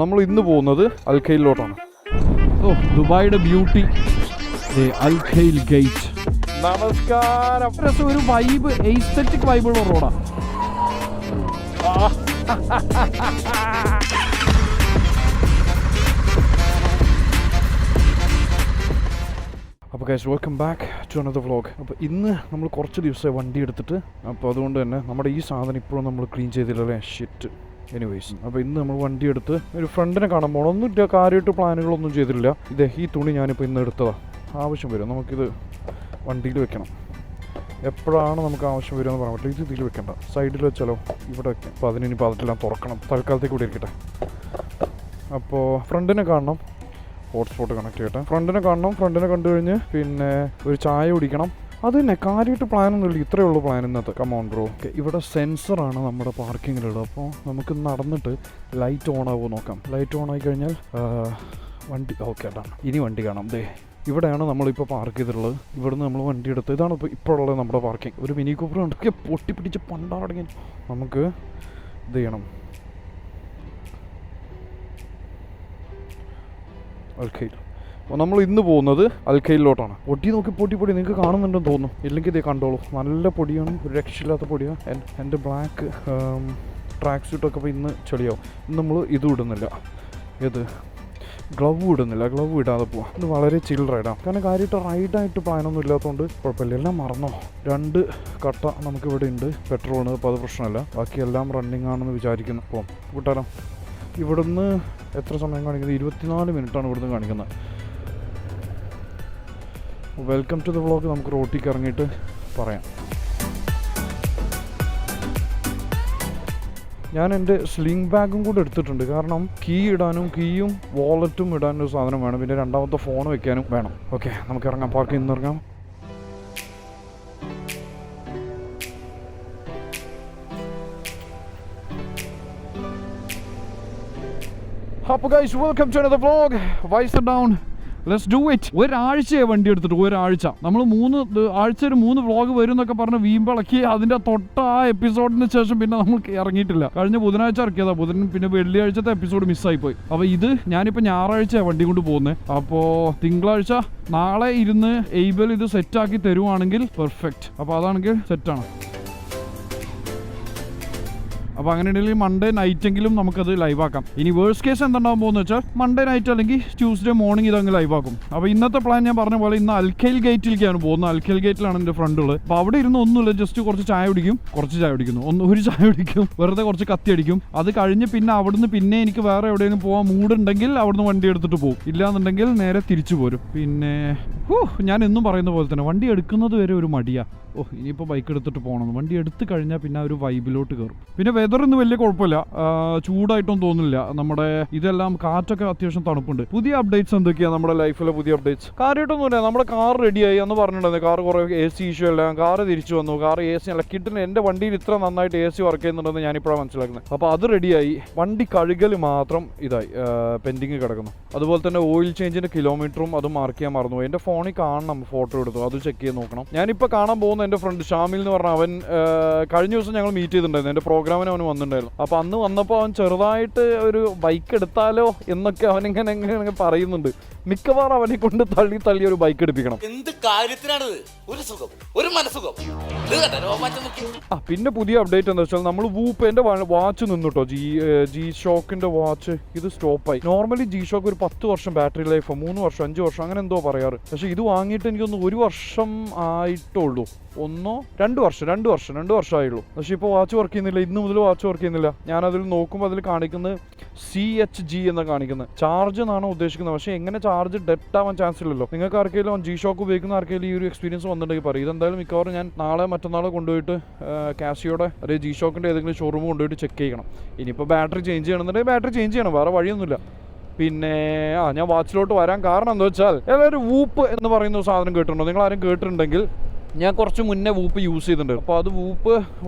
നമ്മൾ ഇന്ന് പോകുന്നത് അൽഖൈലിലോട്ടാണ്. ഓ, ദുബായിയുടെ ബ്യൂട്ടി അൽഖൈൽ ഗേറ്റ്. നമസ്കാരം. രസം, ഒരു വൈബ്, എസ്തെറ്റിക് വൈബുള്ള റോഡാണ്. അപ്പോൾ guys, welcome back to another vlog. അപ്പോൾ ഇന്ന് നമ്മൾ കുറച്ച് ദിവസമായി വണ്ടി എടുത്തിട്ട്, അപ്പോൾ അതുകൊണ്ട് തന്നെ നമ്മുടെ ഈ സാധനം ഇപ്പോഴും നമ്മൾ ക്ലീൻ ചെയ്തില്ലല്ലേ, ഷിറ്റ്. എനിവേയ്സ്, അപ്പോൾ ഇന്ന് നമ്മൾ വണ്ടി എടുത്ത് ഒരു ഫ്രണ്ടിനെ കാണാൻ പോകണം. ഒന്നും കാര്യമായിട്ട് പ്ലാനുകളൊന്നും ചെയ്തിട്ടില്ല. ഈ തുണി ഞാനിപ്പോൾ ഇന്ന് എടുത്തതാണ്. ആവശ്യം വരും, നമുക്കിത് വണ്ടിയിൽ വെക്കണം. എപ്പോഴാണ് നമുക്ക് ആവശ്യം വരുമെന്ന് പറയാൻ പറ്റില്ല. ഇത് ഇതിൽ വെക്കണ്ട, സൈഡിൽ വെച്ചാലോ, ഇവിടെ വെക്കാം. അപ്പോൾ അതിനിപ്പോൾ അതെല്ലാം തുറക്കണം. തൽക്കാലത്തേക്ക് കൂടി ഇരിക്കട്ടെ. അപ്പോൾ ഫ്രണ്ടിനെ കാണണം, ഹോട്ട്സ്പോട്ട് കണക്ട് ചെയ്യട്ടെ. ഫ്രണ്ടിനെ കാണണം. ഫ്രണ്ടിനെ കണ്ടു കഴിഞ്ഞ് പിന്നെ ഒരു ചായ കുടിക്കണം. അത് തന്നെ, കാര്യമായിട്ട് പ്ലാനൊന്നുമില്ല. ഇത്രയേ ഉള്ളൂ പ്ലാൻ ഇന്നത്തെ. Come on bro. ഓക്കെ, ഇവിടെ സെൻസറാണ് നമ്മുടെ പാർക്കിങ്ങിലുള്ളത്. അപ്പോൾ നമുക്ക് നടന്നിട്ട് ലൈറ്റ് ഓൺ ആകുമോ നോക്കാം. ലൈറ്റ് ഓൺ ആയി കഴിഞ്ഞാൽ വണ്ടി ഓക്കെ ആയിട്ടാണ്. ഇനി വണ്ടി കാണാം. ദേ ഇവിടെയാണ് നമ്മളിപ്പോൾ പാർക്ക് ചെയ്തിട്ടുള്ളത്. ഇവിടുന്ന് നമ്മൾ വണ്ടി എടുത്ത്, ഇതാണ് ഇപ്പോൾ ഉള്ളത് നമ്മുടെ പാർക്കിംഗ്. ഒരു മിനി കൂപ്പർ ഉണ്ടൊക്കെ പൊട്ടിപ്പിടിച്ച് പണ്ടാടങ്ങി. നമുക്ക് ഇത് ചെയ്യണം. അൽഖൈൽ. അപ്പോൾ നമ്മൾ ഇന്ന് പോകുന്നത് അൽഖൈലിലോട്ടാണ്. പൊടി നോക്കി, പൊടി നിങ്ങൾക്ക് കാണുന്നുണ്ടെന്ന് തോന്നുന്നു. ഇല്ലെങ്കിൽ ഇതേ കണ്ടോളൂ, നല്ല പൊടിയാണ്, ഒരു രക്ഷയില്ലാത്ത പൊടിയാണ്. എൻ്റെ ബ്ലാക്ക് ട്രാക്ക് സ്യൂട്ടൊക്കെ ഇപ്പോൾ ഇന്ന് ചെളിയാവും. ഇന്ന് നമ്മൾ ഇതും ഇടുന്നില്ല, ഗ്ലൗ ഇടുന്നില്ല. ഗ്ലൗ ഇടാതെ പോവാം. ഇത് വളരെ ചിൽ റൈഡാണ്. കാരണം കാര്യമായിട്ട് റൈഡായിട്ട് പ്ലാനൊന്നും ഇല്ലാത്തതുകൊണ്ട് കുഴപ്പമില്ല. എല്ലാം മറന്നോ, 2 കട്ട നമുക്കിവിടെ ഉണ്ട്. പെട്രോളിന് അപ്പോൾ അത് പ്രശ്നമല്ല. ബാക്കിയെല്ലാം റണ്ണിങ് ആണെന്ന് വിചാരിക്കുന്നു. അപ്പോൾ വിട്ടാലോ. ഇവിടുന്ന് എത്ര സമയം കാണിക്കുന്നത്? 24 മിനിറ്റാണ് ഇവിടുന്ന് കാണിക്കുന്നത്. Welcome to the vlog. നമുക്ക് റോട്ടിക്ക് ഇറങ്ങിയിട്ട് പറയാം. ഞാൻ എൻ്റെ സ്ലിംഗ് ബാഗും കൂടെ എടുത്തിട്ടുണ്ട്. കാരണം കീ ഇടാനും, കീയും വാലറ്റും ഇടാനൊരു സാധനം വേണം. പിന്നെ രണ്ടാമത്തെ ഫോൺ വെക്കാനും വേണം. ഓക്കെ, നമുക്ക് ഇറങ്ങാം. പാർക്കിൽ നിന്ന് ഇറങ്ങാം. അപ്പോൾ guys, welcome to another vlog. Visor down, let's do it. ഒരാഴ്ചയായി വണ്ടി എടുത്തിട്ട്, ഒരാഴ്ച. നമ്മൾ 3 ആഴ്ചയിൽ 3 വ്ളോഗ് വരും എന്നൊക്കെ പറഞ്ഞ് വീമ്പിളക്കി അതിൻ്റെ തൊട്ട ആ എപ്പിസോഡിന് ശേഷം പിന്നെ നമുക്ക് ഇറങ്ങിയിട്ടില്ല. കഴിഞ്ഞ ബുധനാഴ്ച ഇറക്കിയതാണ്. പിന്നെ വെള്ളിയാഴ്ചത്തെ എപ്പിസോഡ് മിസ്സായിപ്പോയി. അപ്പോൾ ഇത് ഞാനിപ്പോൾ ഞായറാഴ്ചയാണ് വണ്ടി കൊണ്ട് പോകുന്നത്. അപ്പോൾ തിങ്കളാഴ്ച നാളെ ഇരുന്ന് എയ്ബൽ ഇത് സെറ്റാക്കി തരുവാണെങ്കിൽ പെർഫെക്റ്റ്. അപ്പോൾ അതാണെങ്കിൽ സെറ്റാണ്. അപ്പോൾ അങ്ങനെയാണെങ്കിൽ മൺഡേ നൈറ്റെങ്കിലും നമുക്കത് ലൈവാക്കാം. ഇനി വേഴ്സ്റ്റ് കേസ് എന്തുണ്ടാകാൻ പോകുന്നത് വെച്ചാൽ മൺഡേ നൈറ്റ് അല്ലെങ്കിൽ ട്യൂസ്ഡേ മോർണിംഗ് ഇതങ്ങ് ലൈവാക്കും. അപ്പോൾ ഇന്നത്തെ പ്ലാൻ ഞാൻ പറഞ്ഞ പോലെ ഇന്ന് അൽഖൈൽ ഗേറ്റിലേക്കാണ് പോകുന്നത്. അൽഖൈൽ ഗേറ്റിലാണ് എൻ്റെ ഫ്രണ്ടുള്ളത്. അപ്പോൾ അവിടെ ഇരുന്ന് ഒന്നുമില്ല, ജസ്റ്റ് കുറച്ച് ചായ കുടിക്കും. ഒരു ചായ കുടിക്കും, വെറുതെ കുറച്ച് കത്തി അടിക്കും. അത് കഴിഞ്ഞ് പിന്നെ അവിടുന്ന് പിന്നെ എനിക്ക് വേറെ എവിടെയെങ്കിലും പോകാൻ മൂടുണ്ടെങ്കിൽ അവിടുന്ന് വണ്ടി എടുത്തിട്ട് പോകും. ഇല്ലാന്നുണ്ടെങ്കിൽ നേരെ തിരിച്ചു പോരും. പിന്നെ ഞാൻ എന്നും പറയുന്ന പോലെ തന്നെ വണ്ടി എടുക്കുന്നത് വരെ ഒരു മടിയാണ്. ഇനിയിപ്പോൾ ബൈക്ക് എടുത്തിട്ട് പോകണം. വണ്ടി എടുത്തു കഴിഞ്ഞാൽ പിന്നെ ആ ഒരു വൈബിലോട്ട് കയറും. പിന്നെ വെതറൊന്നും വലിയ കുഴപ്പമില്ല, ചൂടായിട്ടൊന്നും തോന്നില്ല. നമ്മുടെ ഇതെല്ലാം കാറ്റൊക്കെ അത്യാവശ്യം തണുപ്പുണ്ട്. പുതിയ അപ്ഡേറ്റ്സ് എന്തൊക്കെയാണ് നമ്മുടെ ലൈഫിലെ പുതിയ അപ്ഡേറ്റ്സ്? കാര്യമായിട്ടൊന്നുമില്ല. നമ്മുടെ കാർ റെഡിയായി എന്ന് പറഞ്ഞിട്ടുണ്ടായിരുന്നു. കാർ കുറേ AC ഇഷ്യൂ എല്ലാം, കാർ തിരിച്ചു വന്നു. കാർ AC അല്ല കിട്ടുന്ന. എൻ്റെ വണ്ടിയിൽ ഇത്ര നന്നായിട്ട് AC വർക്ക് ചെയ്യുന്നുണ്ടെന്ന് ഞാനിപ്പോഴാണ് മനസ്സിലാക്കുന്നത്. അപ്പോൾ അത് റെഡിയായി. വണ്ടി കഴുകൽ മാത്രം ഇതായി പെൻഡിങ് കിടക്കുന്നു. അതുപോലെ തന്നെ ഓയിൽ ചേഞ്ചിൻ്റെ കിലോമീറ്ററും അത് മാർക്ക് ചെയ്യാൻ മറന്നു. എൻ്റെ ഫോണിൽ കാണണം, ഫോട്ടോ എടുത്തു, അത് ചെക്ക് ചെയ്ത് നോക്കണം. ഞാനിപ്പോൾ കാണാൻ പോകുന്ന എൻ്റെ ഫ്രണ്ട് ഷാമിൽ എന്ന് പറഞ്ഞാൽ അവൻ കഴിഞ്ഞ ദിവസം ഞങ്ങൾ മീറ്റ് ചെയ്തിട്ടുണ്ടായിരുന്നു. എൻ്റെ പ്രോഗ്രാമിന് അവന് വന്നിട്ടുണ്ടായിരുന്നു. അപ്പോൾ അന്ന് വന്നപ്പോൾ അവൻ ചെറുതായിട്ട് ഒരു ബൈക്ക് എടുത്താലോ എന്നൊക്കെ അവനിങ്ങനെ പറയുന്നുണ്ട്. മിക്കവാറും അവനെ കൊണ്ട് തള്ളി ഒരു ബൈക്ക് എടുപ്പിക്കണം. എന്ത് കാര്യത്തിനാണ് ഒരു സുഖം, ഒരു മനസുഖം. പിന്നെ പുതിയ അപ്ഡേറ്റ് എന്താ വെച്ചാൽ നമ്മൾ വൂപ്പ്, എൻ്റെ വാച്ച് നിന്നിട്ടോ, ജി ഷോക്കിൻ്റെ വാച്ച് ഇത് സ്റ്റോപ്പായി. നോർമലി ജി ഷോക്ക് ഒരു 10 വർഷം ബാറ്ററി ലൈഫ്, 3 വർഷം 5 വർഷം അങ്ങനെ എന്തോ പറയാറ്. പക്ഷേ ഇത് വാങ്ങിയിട്ട് എനിക്കൊന്ന് 1 വർഷം ആയിട്ടുള്ളൂ. 2 വർഷമായുള്ളൂ. പക്ഷേ ഇപ്പോൾ വാച്ച് വർക്ക് ചെയ്യുന്നില്ല. ഇന്ന് മുതൽ വാച്ച് വർക്ക് ചെയ്യുന്നില്ല. ഞാനതിൽ നോക്കുമ്പോൾ അതിൽ കാണിക്കുന്നത് CHG എന്ന് കാണിക്കുന്നത്. ചാർജ് എന്നാണ് ഉദ്ദേശിക്കുന്നത്. പക്ഷേ എങ്ങനെ ചാർജ് ഡെഡ് ആവാൻ ചാൻസ് ഇല്ലല്ലോ. നിങ്ങൾക്ക് ആർക്കെങ്കിലും ജി ഷോക്ക് ഉപയോഗിക്കുന്ന ആർക്കെങ്കിലും ഈ ഒരു എക്സ്പീരിയൻസ് വന്നിട്ടുണ്ടെങ്കിൽ പറയും. ഇതെന്തായാലും മിക്കവാറും ഞാൻ നാളെ മറ്റന്നാളെ കൊണ്ടുപോയിട്ട് കാസിയോടെ അല്ലെങ്കിൽ ജി ഷോക്കിൻ്റെ ഏതെങ്കിലും ഷോറൂം കൊണ്ടുപോയിട്ട് ചെക്ക് ചെയ്യണം. ഇനിയിപ്പോൾ ബാറ്ററി ചേഞ്ച് ചെയ്യണമെന്നുണ്ടെങ്കിൽ ബാറ്ററി ചേഞ്ച് ചെയ്യണം, വേറെ വഴിയൊന്നുമില്ല. പിന്നെ ഞാൻ വാച്ചിലോട്ട് വരാൻ കാരണം എന്താ വെച്ചാൽ എല്ലാവരും വൂപ്പ് എന്ന് പറയുന്ന ഒരു സാധനം കേട്ടിട്ടുണ്ടോ? നിങ്ങൾ ആരും കേട്ടിട്ടുണ്ടെങ്കിൽ, ഞാൻ കുറച്ച് മുന്നേ വൂപ്പ് യൂസ് ചെയ്തിട്ടുണ്ട്. അപ്പോൾ അത് വൂപ്പ്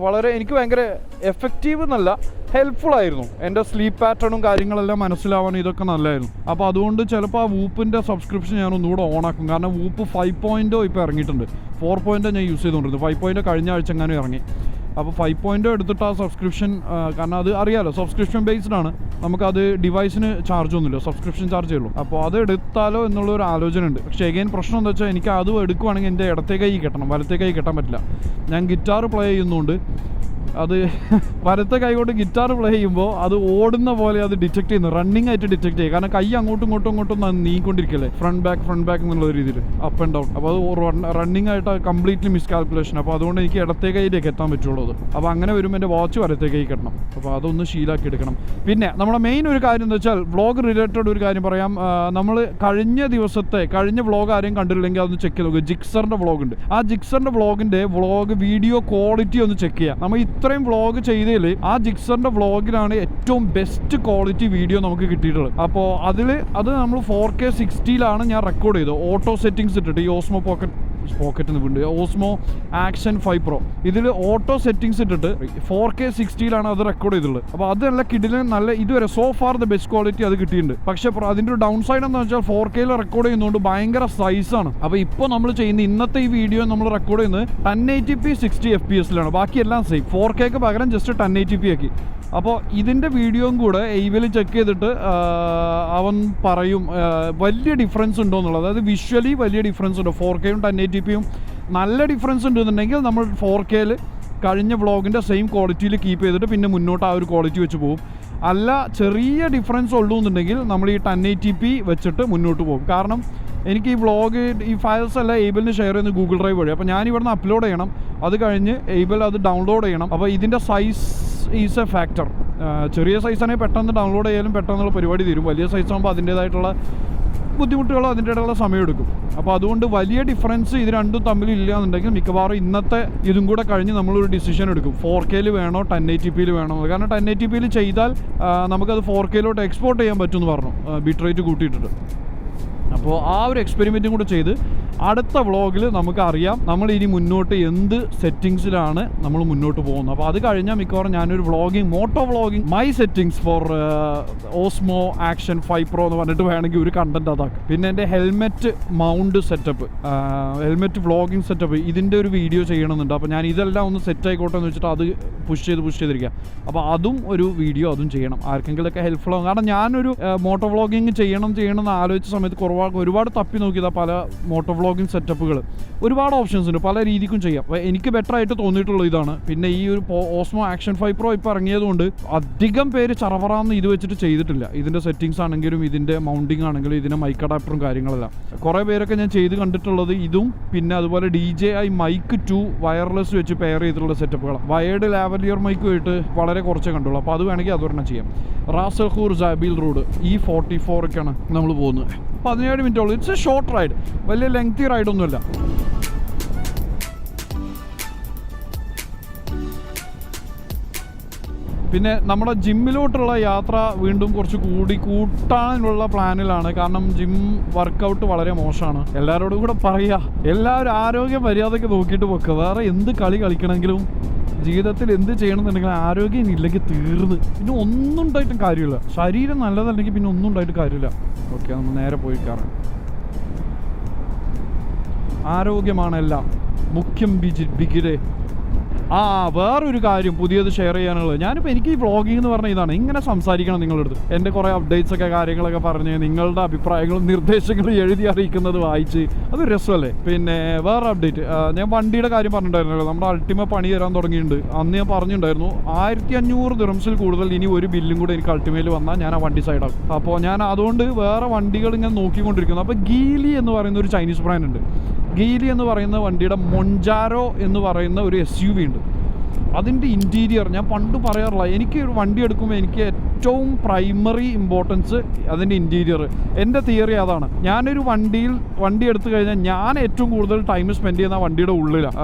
എനിക്ക് ഭയങ്കര എഫക്റ്റീവ് എന്നല്ല, ഹെൽപ്ഫുൾ ആയിരുന്നു. എൻ്റെ സ്ലീപ്പ് പാറ്റേണും കാര്യങ്ങളെല്ലാം മനസ്സിലാവാൻ ഇതൊക്കെ നല്ലതായിരുന്നു. അപ്പോൾ അതുകൊണ്ട് ചിലപ്പോൾ ആ വൂപ്പിൻ്റെ സബ്സ്ക്രിപ്ഷൻ ഞാൻ ഒന്നുകൂടെ ഓണാക്കും. കാരണം വൂപ്പ് 5.0 ഇപ്പോൾ ഇറങ്ങിയിട്ടുണ്ട്. 4.0 ഞാൻ യൂസ് ചെയ്തുകൊണ്ടിരുന്നത്. 5.0 കഴിഞ്ഞ ആഴ്ച എങ്ങാനും ഇറങ്ങി. അപ്പോൾ 5.0 എടുത്തിട്ട് ആ സബ്സ്ക്രിപ്ഷൻ, കാരണം അത് അറിയാലോ സബ്സ്ക്രിപ്ഷൻ ബേസ്ഡ് ആണ്, നമുക്കത് ഡിവൈസിന് ചാർജ് ഒന്നുമില്ല, സബ്സ്ക്രിപ്ഷൻ ചാർജ് ഉള്ളൂ. അപ്പോൾ അത് എടുത്താലോ എന്നുള്ളൊരു ആലോചന ഉണ്ട്. പക്ഷേ എഗെയിൻ പ്രശ്നം എന്താ വെച്ചാൽ എനിക്ക് അത് എടുക്കുവാണെങ്കിൽ എൻ്റെ ഇടത്തെ കൈ കെട്ടണം, വലത്തെ കൈ കെട്ടാൻ പറ്റില്ല. ഞാൻ ഗിറ്റാർ പ്ലേ ചെയ്യുന്നുണ്ട്, അത് വലത്തെ കൈ കൊണ്ട് ഗിറ്റാർ പ്ലേ ചെയ്യുമ്പോൾ അത് ഓടുന്ന പോലെ അത് ഡിറ്റക്ട് ചെയ്യുന്നു, റണ്ണിങ് ആയിട്ട് ഡിറ്റക്ട് ചെയ്യും. കാരണം കൈ അങ്ങോട്ടും ഇങ്ങോട്ടും നീങ്ങിക്കൊണ്ടിരിക്കല്ലേ, ഫ്രണ്ട് ബാക്ക് എന്നുള്ള രീതിയിൽ അപ്പ് ആൻഡ് ഡൗൺ. അപ്പോൾ അത് റണ്ണിങ് ആയിട്ട് കംപ്ലീറ്റ്ലി മിസ്കാൽക്കുലേഷൻ. അപ്പോൾ അതുകൊണ്ട് എനിക്ക് ഇടത്തെ കൈയിലേക്ക് എത്താൻ പറ്റുള്ളൂ അത്. അപ്പോൾ അങ്ങനെ വരുമ്പോൾ എൻ്റെ വാച്ച് വലത്തെ കൈ കെട്ടണം. അപ്പോൾ അതൊന്ന് ശീലാക്കി എടുക്കണം. പിന്നെ നമ്മുടെ മെയിൻ ഒരു കാര്യം എന്ന് വെച്ചാൽ വ്ളോഗ് റിലേറ്റഡ് ഒരു കാര്യം പറയാം. നമ്മൾ കഴിഞ്ഞ വ്ളോഗ് ആരെയും കണ്ടിട്ടില്ലെങ്കിൽ അതൊന്ന് ചെക്ക് ചെയ്ത് നോക്കുക. ജിക്സറിൻ്റെ വ്ളോഗ് ഉണ്ട്. ആ ജിക്സറിൻ്റെ വ്ളോഗ് വീഡിയോ ക്വാളിറ്റി ഒന്ന് ചെക്ക് ചെയ്യുക. നമ്മൾ ഇത്രയും വ്ളോഗ് ചെയ്തതിൽ ആ ജിക്സറിൻ്റെ വ്ളോഗിലാണ് ഏറ്റവും ബെസ്റ്റ് ക്വാളിറ്റി വീഡിയോ നമുക്ക് കിട്ടിയിട്ടുള്ളത്. അപ്പോൾ അത് നമ്മൾ 4K 60ലാണ് ഞാൻ റെക്കോർഡ് ചെയ്തത്. ഓട്ടോ സെറ്റിങ്സ് ഇട്ടിട്ട് ഈ ഓസ്മോ പോക്കറ്റിന് വീണ്ട് ഓസ്മോ ആക്ഷൻ 5 Pro ഇതിൽ ഓട്ടോ സെറ്റിങ്സ് ഇട്ടിട്ട് 4K 60ലാണ് അത് റെക്കോർഡ് ചെയ്തിട്ടുള്ളത്. അപ്പോൾ അത് നല്ല കിടിലൻ, നല്ല ഇതുവരെ so far the best quality അത് കിട്ടിയിട്ടുണ്ട്. പക്ഷേ അതിൻ്റെ ഒരു ഡൗൺ സൈഡ് എന്ന് വെച്ചാൽ 4Kയിൽ റെക്കോർഡ് ചെയ്യുന്നതുകൊണ്ട് ഭയങ്കര സൈസാണ്. അപ്പോൾ ഇപ്പോൾ നമ്മൾ ചെയ്യുന്ന ഇന്നത്തെ ഈ വീഡിയോ നമ്മൾ റെക്കോർഡ് ചെയ്യുന്നത് 1080p 60 FPS ബാക്കിയെല്ലാം സെയിം. 4Kക്ക് പകരം ജസ്റ്റ് 1080p ആക്കി. അപ്പോൾ ഇതിൻ്റെ വീഡിയോയും കൂടെ എയ്വിൽ ചെക്ക് ചെയ്തിട്ട് അവൻ പറയും വലിയ ഡിഫറൻസ് ഉണ്ടോ എന്നുള്ളത്. അതായത് വിഷ്വലി വലിയ ഡിഫറൻസ് ഉണ്ടോ, 4Kയും 1080pയും നല്ല ഡിഫറൻസ് ഉണ്ടെന്നുണ്ടെങ്കിൽ നമ്മൾ 4Kയിൽ കഴിഞ്ഞ വ്ളോഗിൻ്റെ സെയിം ക്വാളിറ്റിയിൽ കീപ്പ് ചെയ്തിട്ട് പിന്നെ മുന്നോട്ട് ആ ഒരു ക്വാളിറ്റി വെച്ച് പോകും. അല്ല ചെറിയ ഡിഫറൻസ് ഉള്ളൂ എന്നുണ്ടെങ്കിൽ നമ്മൾ ഈ 1080p വെച്ചിട്ട് മുന്നോട്ട് പോകും. കാരണം എനിക്ക് ഈ വ്ളോഗ് ഈ ഫയൽസ് എല്ലാം എയ്ബിളിന് ഷെയർ ചെയ്യുന്നത് ഗൂഗിൾ ഡ്രൈവ് വഴി. അപ്പോൾ ഞാൻ ഇവിടുന്ന് അപ്ലോഡ് ചെയ്യണം, അത് കഴിഞ്ഞ് എയ്ബിൾ അത് ഡൗൺലോഡ് ചെയ്യണം. അപ്പോൾ ഇതിൻ്റെ സൈസ് ഈസ് എ ഫാക്ടർ. ചെറിയ സൈസാണെങ്കിൽ പെട്ടെന്ന് ഡൗൺലോഡ് ചെയ്യാനും പെട്ടെന്നുള്ള പരിപാടി തീരും. വലിയ സൈസാകുമ്പോൾ അതിൻ്റേതായിട്ടുള്ള ബുദ്ധിമുട്ടുകളോ അതിൻ്റേതായിട്ടുള്ള സമയം എടുക്കും. അപ്പോൾ അതുകൊണ്ട് വലിയ ഡിഫറൻസ് ഇത് രണ്ടും തമ്മിലില്ല എന്നുണ്ടെങ്കിൽ മിക്കവാറും ഇന്നത്തെ ഇതും കൂടെ കഴിഞ്ഞ് നമ്മളൊരു ഡിസിഷൻ എടുക്കും, 4Kയിൽ വേണോ 1080pയിൽ വേണോ. കാരണം 1080pയിൽ ചെയ്താൽ നമുക്കത് 4Kയിലോട്ട് എക്സ്പോർട്ട് ചെയ്യാൻ പറ്റുമെന്ന് പറഞ്ഞു, ബിറ്റ് റേറ്റ് കൂട്ടിയിട്ടിട്ട്. അപ്പോൾ ആ ഒരു എക്സ്പെരിമെൻറ്റും കൂടെ ചെയ്ത് അടുത്ത വ്ളോഗിൽ നമുക്ക് അറിയാം നമ്മൾ ഇനി മുന്നോട്ട് എന്ത് സെറ്റിങ്സിലാണ് നമ്മൾ മുന്നോട്ട് പോകുന്നത്. അപ്പോൾ അത് കഴിഞ്ഞാൽ മിക്കവാറും ഞാനൊരു moto vlogging my settings for Osmo Action 5 Pro എന്ന് പറഞ്ഞിട്ട് വേണമെങ്കിൽ ഒരു കണ്ടന്റ് അതാക്കും. പിന്നെ എൻ്റെ helmet mount setup, helmet vlogging setup, ഇതിൻ്റെ ഒരു വീഡിയോ ചെയ്യണമെന്നുണ്ട്. അപ്പോൾ ഞാൻ ഇതെല്ലാം ഒന്ന് സെറ്റ് ആയിക്കോട്ടെ എന്ന് വെച്ചിട്ട് അത് പുഷ് ചെയ്തിരിക്കുക. അപ്പോൾ അതും ഒരു വീഡിയോ അതും ചെയ്യണം, ആർക്കെങ്കിലുമൊക്കെ ഹെൽപ്ഫുൾ ആകും. കാരണം ഞാനൊരു മോട്ടോ വ്ളോഗിങ് ചെയ്യണമെന്ന് ആലോചിച്ച സമയത്ത് ഒരുപാട് തപ്പി നോക്കിയതാ പല മോട്ടോ വ്ളോഗിങ് സെറ്റപ്പുകൾ. ഒരുപാട് ഓപ്ഷൻസ് ഉണ്ട്, പല രീതിക്കും ചെയ്യാം. എനിക്ക് ബെറ്റർ ആയിട്ട് തോന്നിയിട്ടുള്ളത് ഇതാണ്. പിന്നെ ഈ ഒരു ഓസ്മോ ആക്ഷൻ 5 Pro ഇപ്പോൾ ഇറങ്ങിയതുകൊണ്ട് അധികം പേര് ചറവറാന്ന് ഇത് വെച്ചിട്ട് ചെയ്തിട്ടില്ല. ഇതിൻ്റെ സെറ്റിങ്സ് ആണെങ്കിലും ഇതിൻ്റെ മൗണ്ടിങ് ആണെങ്കിലും ഇതിൻ്റെ മൈക്ക് അഡാപ്റ്ററും കാര്യങ്ങളെല്ലാം കുറേ പേരൊക്കെ ഞാൻ ചെയ്ത് കണ്ടിട്ടുള്ളത് ഇതും പിന്നെ അതുപോലെ DJI മൈക്ക് 2 വയർലെസ് വെച്ച് പെയർ ചെയ്തിട്ടുള്ള സെറ്റപ്പുകളാണ്. വയേർഡ് ലാവലിയർ മൈക്ക് ആയിട്ട് വളരെ കുറച്ചേ കണ്ടുള്ളൂ. അപ്പോൾ അത് വേണമെങ്കിൽ അതൊരെണ്ണം ചെയ്യാം. റാസൽഖൂർ ജാബിൽ റോഡ് E44ഒക്കെയാണ് നമ്മൾ പോകുന്നത്. 17 മിനിറ്റ് ഉള്ളൂ. ഇറ്റ്സ് എ ഷോർട്ട് റൈഡ്, വലിയ ലെങ്തി റൈഡൊന്നുമല്ല. പിന്നെ നമ്മുടെ ജിമ്മിലോട്ടുള്ള യാത്ര വീണ്ടും കുറച്ച് കൂട്ടാനുള്ള പ്ലാനിലാണ്. കാരണം ജിം വർക്കൗട്ട് വളരെ മോശമാണ്. എല്ലാവരോടും കൂടെ പറയുക, എല്ലാവരും ആരോഗ്യ മര്യാദയ്ക്ക് നോക്കിയിട്ട് വെക്കുക. വേറെ എന്ത് കളി കളിക്കണമെങ്കിലും ജീവിതത്തിൽ എന്ത് ചെയ്യണമെന്നുണ്ടെങ്കിൽ ആരോഗ്യം ഇല്ലെങ്കിൽ തീർന്ന് പിന്നെ ഒന്നും ഉണ്ടായിട്ടും കാര്യമില്ല. ശരീരം നല്ലതല്ലെങ്കിൽ പിന്നെ ഒന്നും ഉണ്ടായിട്ട് കാര്യമില്ല. ഓക്കെ, നമ്മൾ നേരെ പോയി കയറാം. ആരോഗ്യമാണെല്ലാം മുഖ്യം ബിഗിരെ. വേറൊരു കാര്യം പുതിയത് ഷെയർ ചെയ്യാനുള്ളത്, ഞാനിപ്പോൾ എനിക്ക് ഈ വ്ളോഗിംഗ് എന്ന് പറഞ്ഞാൽ ഇതാണ്, ഇങ്ങനെ സംസാരിക്കണം നിങ്ങളുടെ അടുത്ത്. എൻ്റെ കുറേ അപ്ഡേറ്റ്സ് ഒക്കെ കാര്യങ്ങളൊക്കെ പറഞ്ഞ് നിങ്ങളുടെ അഭിപ്രായങ്ങളും നിർദ്ദേശങ്ങളും എഴുതി അറിയിക്കുന്നത് വായിച്ച് അത് രസമല്ലേ. പിന്നെ വേറെ അപ്ഡേറ്റ്, ഞാൻ വണ്ടിയുടെ കാര്യം പറഞ്ഞിട്ടുണ്ടായിരുന്നല്ലോ, നമ്മുടെ അൾട്ടിമ പണി തരാൻ തുടങ്ങിയിട്ടുണ്ട്. അന്ന് ഞാൻ പറഞ്ഞിട്ടുണ്ടായിരുന്നു 1500 ദിർഹംസിൽ കൂടുതൽ ഇനി ഒരു ബില്ലും കൂടെ എനിക്ക് അൾട്ടിമയിൽ വന്നാൽ ഞാൻ ആ വണ്ടി സൈഡാക്കും. അപ്പോൾ ഞാൻ അതുകൊണ്ട് വേറെ വണ്ടികൾ ഇങ്ങനെ നോക്കിക്കൊണ്ടിരിക്കുന്നു. അപ്പോൾ ഗീലി എന്ന് പറയുന്ന ഒരു ചൈനീസ് ബ്രാൻഡ് ഉണ്ട്. ഗീലി എന്ന് പറയുന്ന വണ്ടിയുടെ മൊഞ്ചാരോ എന്ന് പറയുന്ന ഒരു SUV ഉണ്ട്. അതിൻ്റെ ഇൻറ്റീരിയർ ഞാൻ പണ്ട് പറയാറില്ല, എനിക്ക് ഒരു വണ്ടി എടുക്കുമ്പോൾ എനിക്ക് ഏറ്റവും പ്രൈമറി ഇമ്പോർട്ടൻസ് അതിൻ്റെ ഇൻറ്റീരിയർ. എൻ്റെ തിയറി അതാണ്. ഞാനൊരു വണ്ടി എടുത്തു കഴിഞ്ഞാൽ ഞാൻ ഏറ്റവും കൂടുതൽ ടൈം സ്പെൻഡ് ചെയ്യുന്ന വണ്ടിയുടെ ഉള്ളിലാണ്.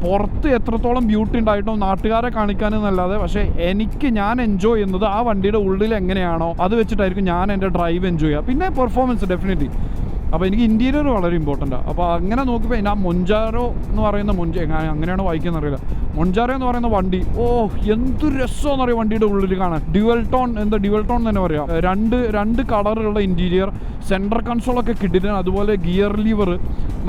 പുറത്ത് എത്രത്തോളം ബ്യൂട്ടി ഉണ്ടായിട്ടോ നാട്ടുകാരെ കാണിക്കാനെന്നല്ലാതെ, പക്ഷേ ഞാൻ എൻജോയ് ചെയ്യുന്നത് ആ വണ്ടിയുടെ ഉള്ളിൽ എങ്ങനെയാണോ അത് വെച്ചിട്ടായിരിക്കും ഞാൻ എൻ്റെ ഡ്രൈവ് എൻജോയ് ചെയ്യുക. പിന്നെ പെർഫോമൻസ് ഡെഫിനറ്റ്ലി അപ്പോൾ എനിക്ക് ഇൻറ്റീരിയർ വളരെ ഇമ്പോർട്ടൻ്റാണ്. അപ്പോൾ അങ്ങനെ നോക്കുമ്പോൾ ആ മൊഞ്ചാരോ എന്ന് പറയുന്ന അങ്ങനെയാണ് വായിക്കുന്നത് അറിയില്ല. മൊഞ്ചാരോ എന്ന് പറയുന്ന വണ്ടി എന്ത് രസമെന്ന് അറിയാം വണ്ടിയുടെ ഉള്ളിൽ കാണാൻ. ഡ്യുവൽ ടോൺ തന്നെ പറയാം. രണ്ട് കളറുള്ള ഇൻറ്റീരിയർ, സെൻട്രൽ കൺസോളൊക്കെ കിട്ടിയിട്ട് അതുപോലെ ഗിയർ ലീവർ,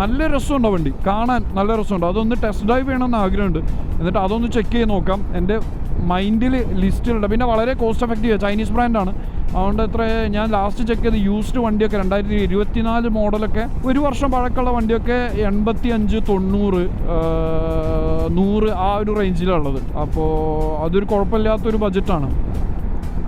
നല്ല രസമുണ്ടോ വണ്ടി കാണാൻ, നല്ല രസമുണ്ട്. അതൊന്ന് ടെസ്റ്റ് ഡ്രൈവ് ചെയ്യണമെന്ന് ആഗ്രഹമുണ്ട്. എന്നിട്ട് അതൊന്ന് ചെക്ക് ചെയ്ത് നോക്കാം. എൻ്റെ മൈൻഡിൽ ലിസ്റ്റിലുണ്ട്. പിന്നെ വളരെ കോസ്റ്റ് എഫക്റ്റീവ്, ചൈനീസ് ബ്രാൻഡാണ്. അതുകൊണ്ട് ഞാൻ ലാസ്റ്റ് ചെക്ക് ചെയ്ത് യൂസ്ഡ് വണ്ടിയൊക്കെ 2024 മോഡലൊക്കെ 1 വർഷം പഴക്കമുള്ള വണ്ടിയൊക്കെ 85, 90, 100 ആ ഒരു റേഞ്ചിലുള്ളത്. അപ്പോൾ അതൊരു കുഴപ്പമില്ലാത്തൊരു ബഡ്ജറ്റാണ്.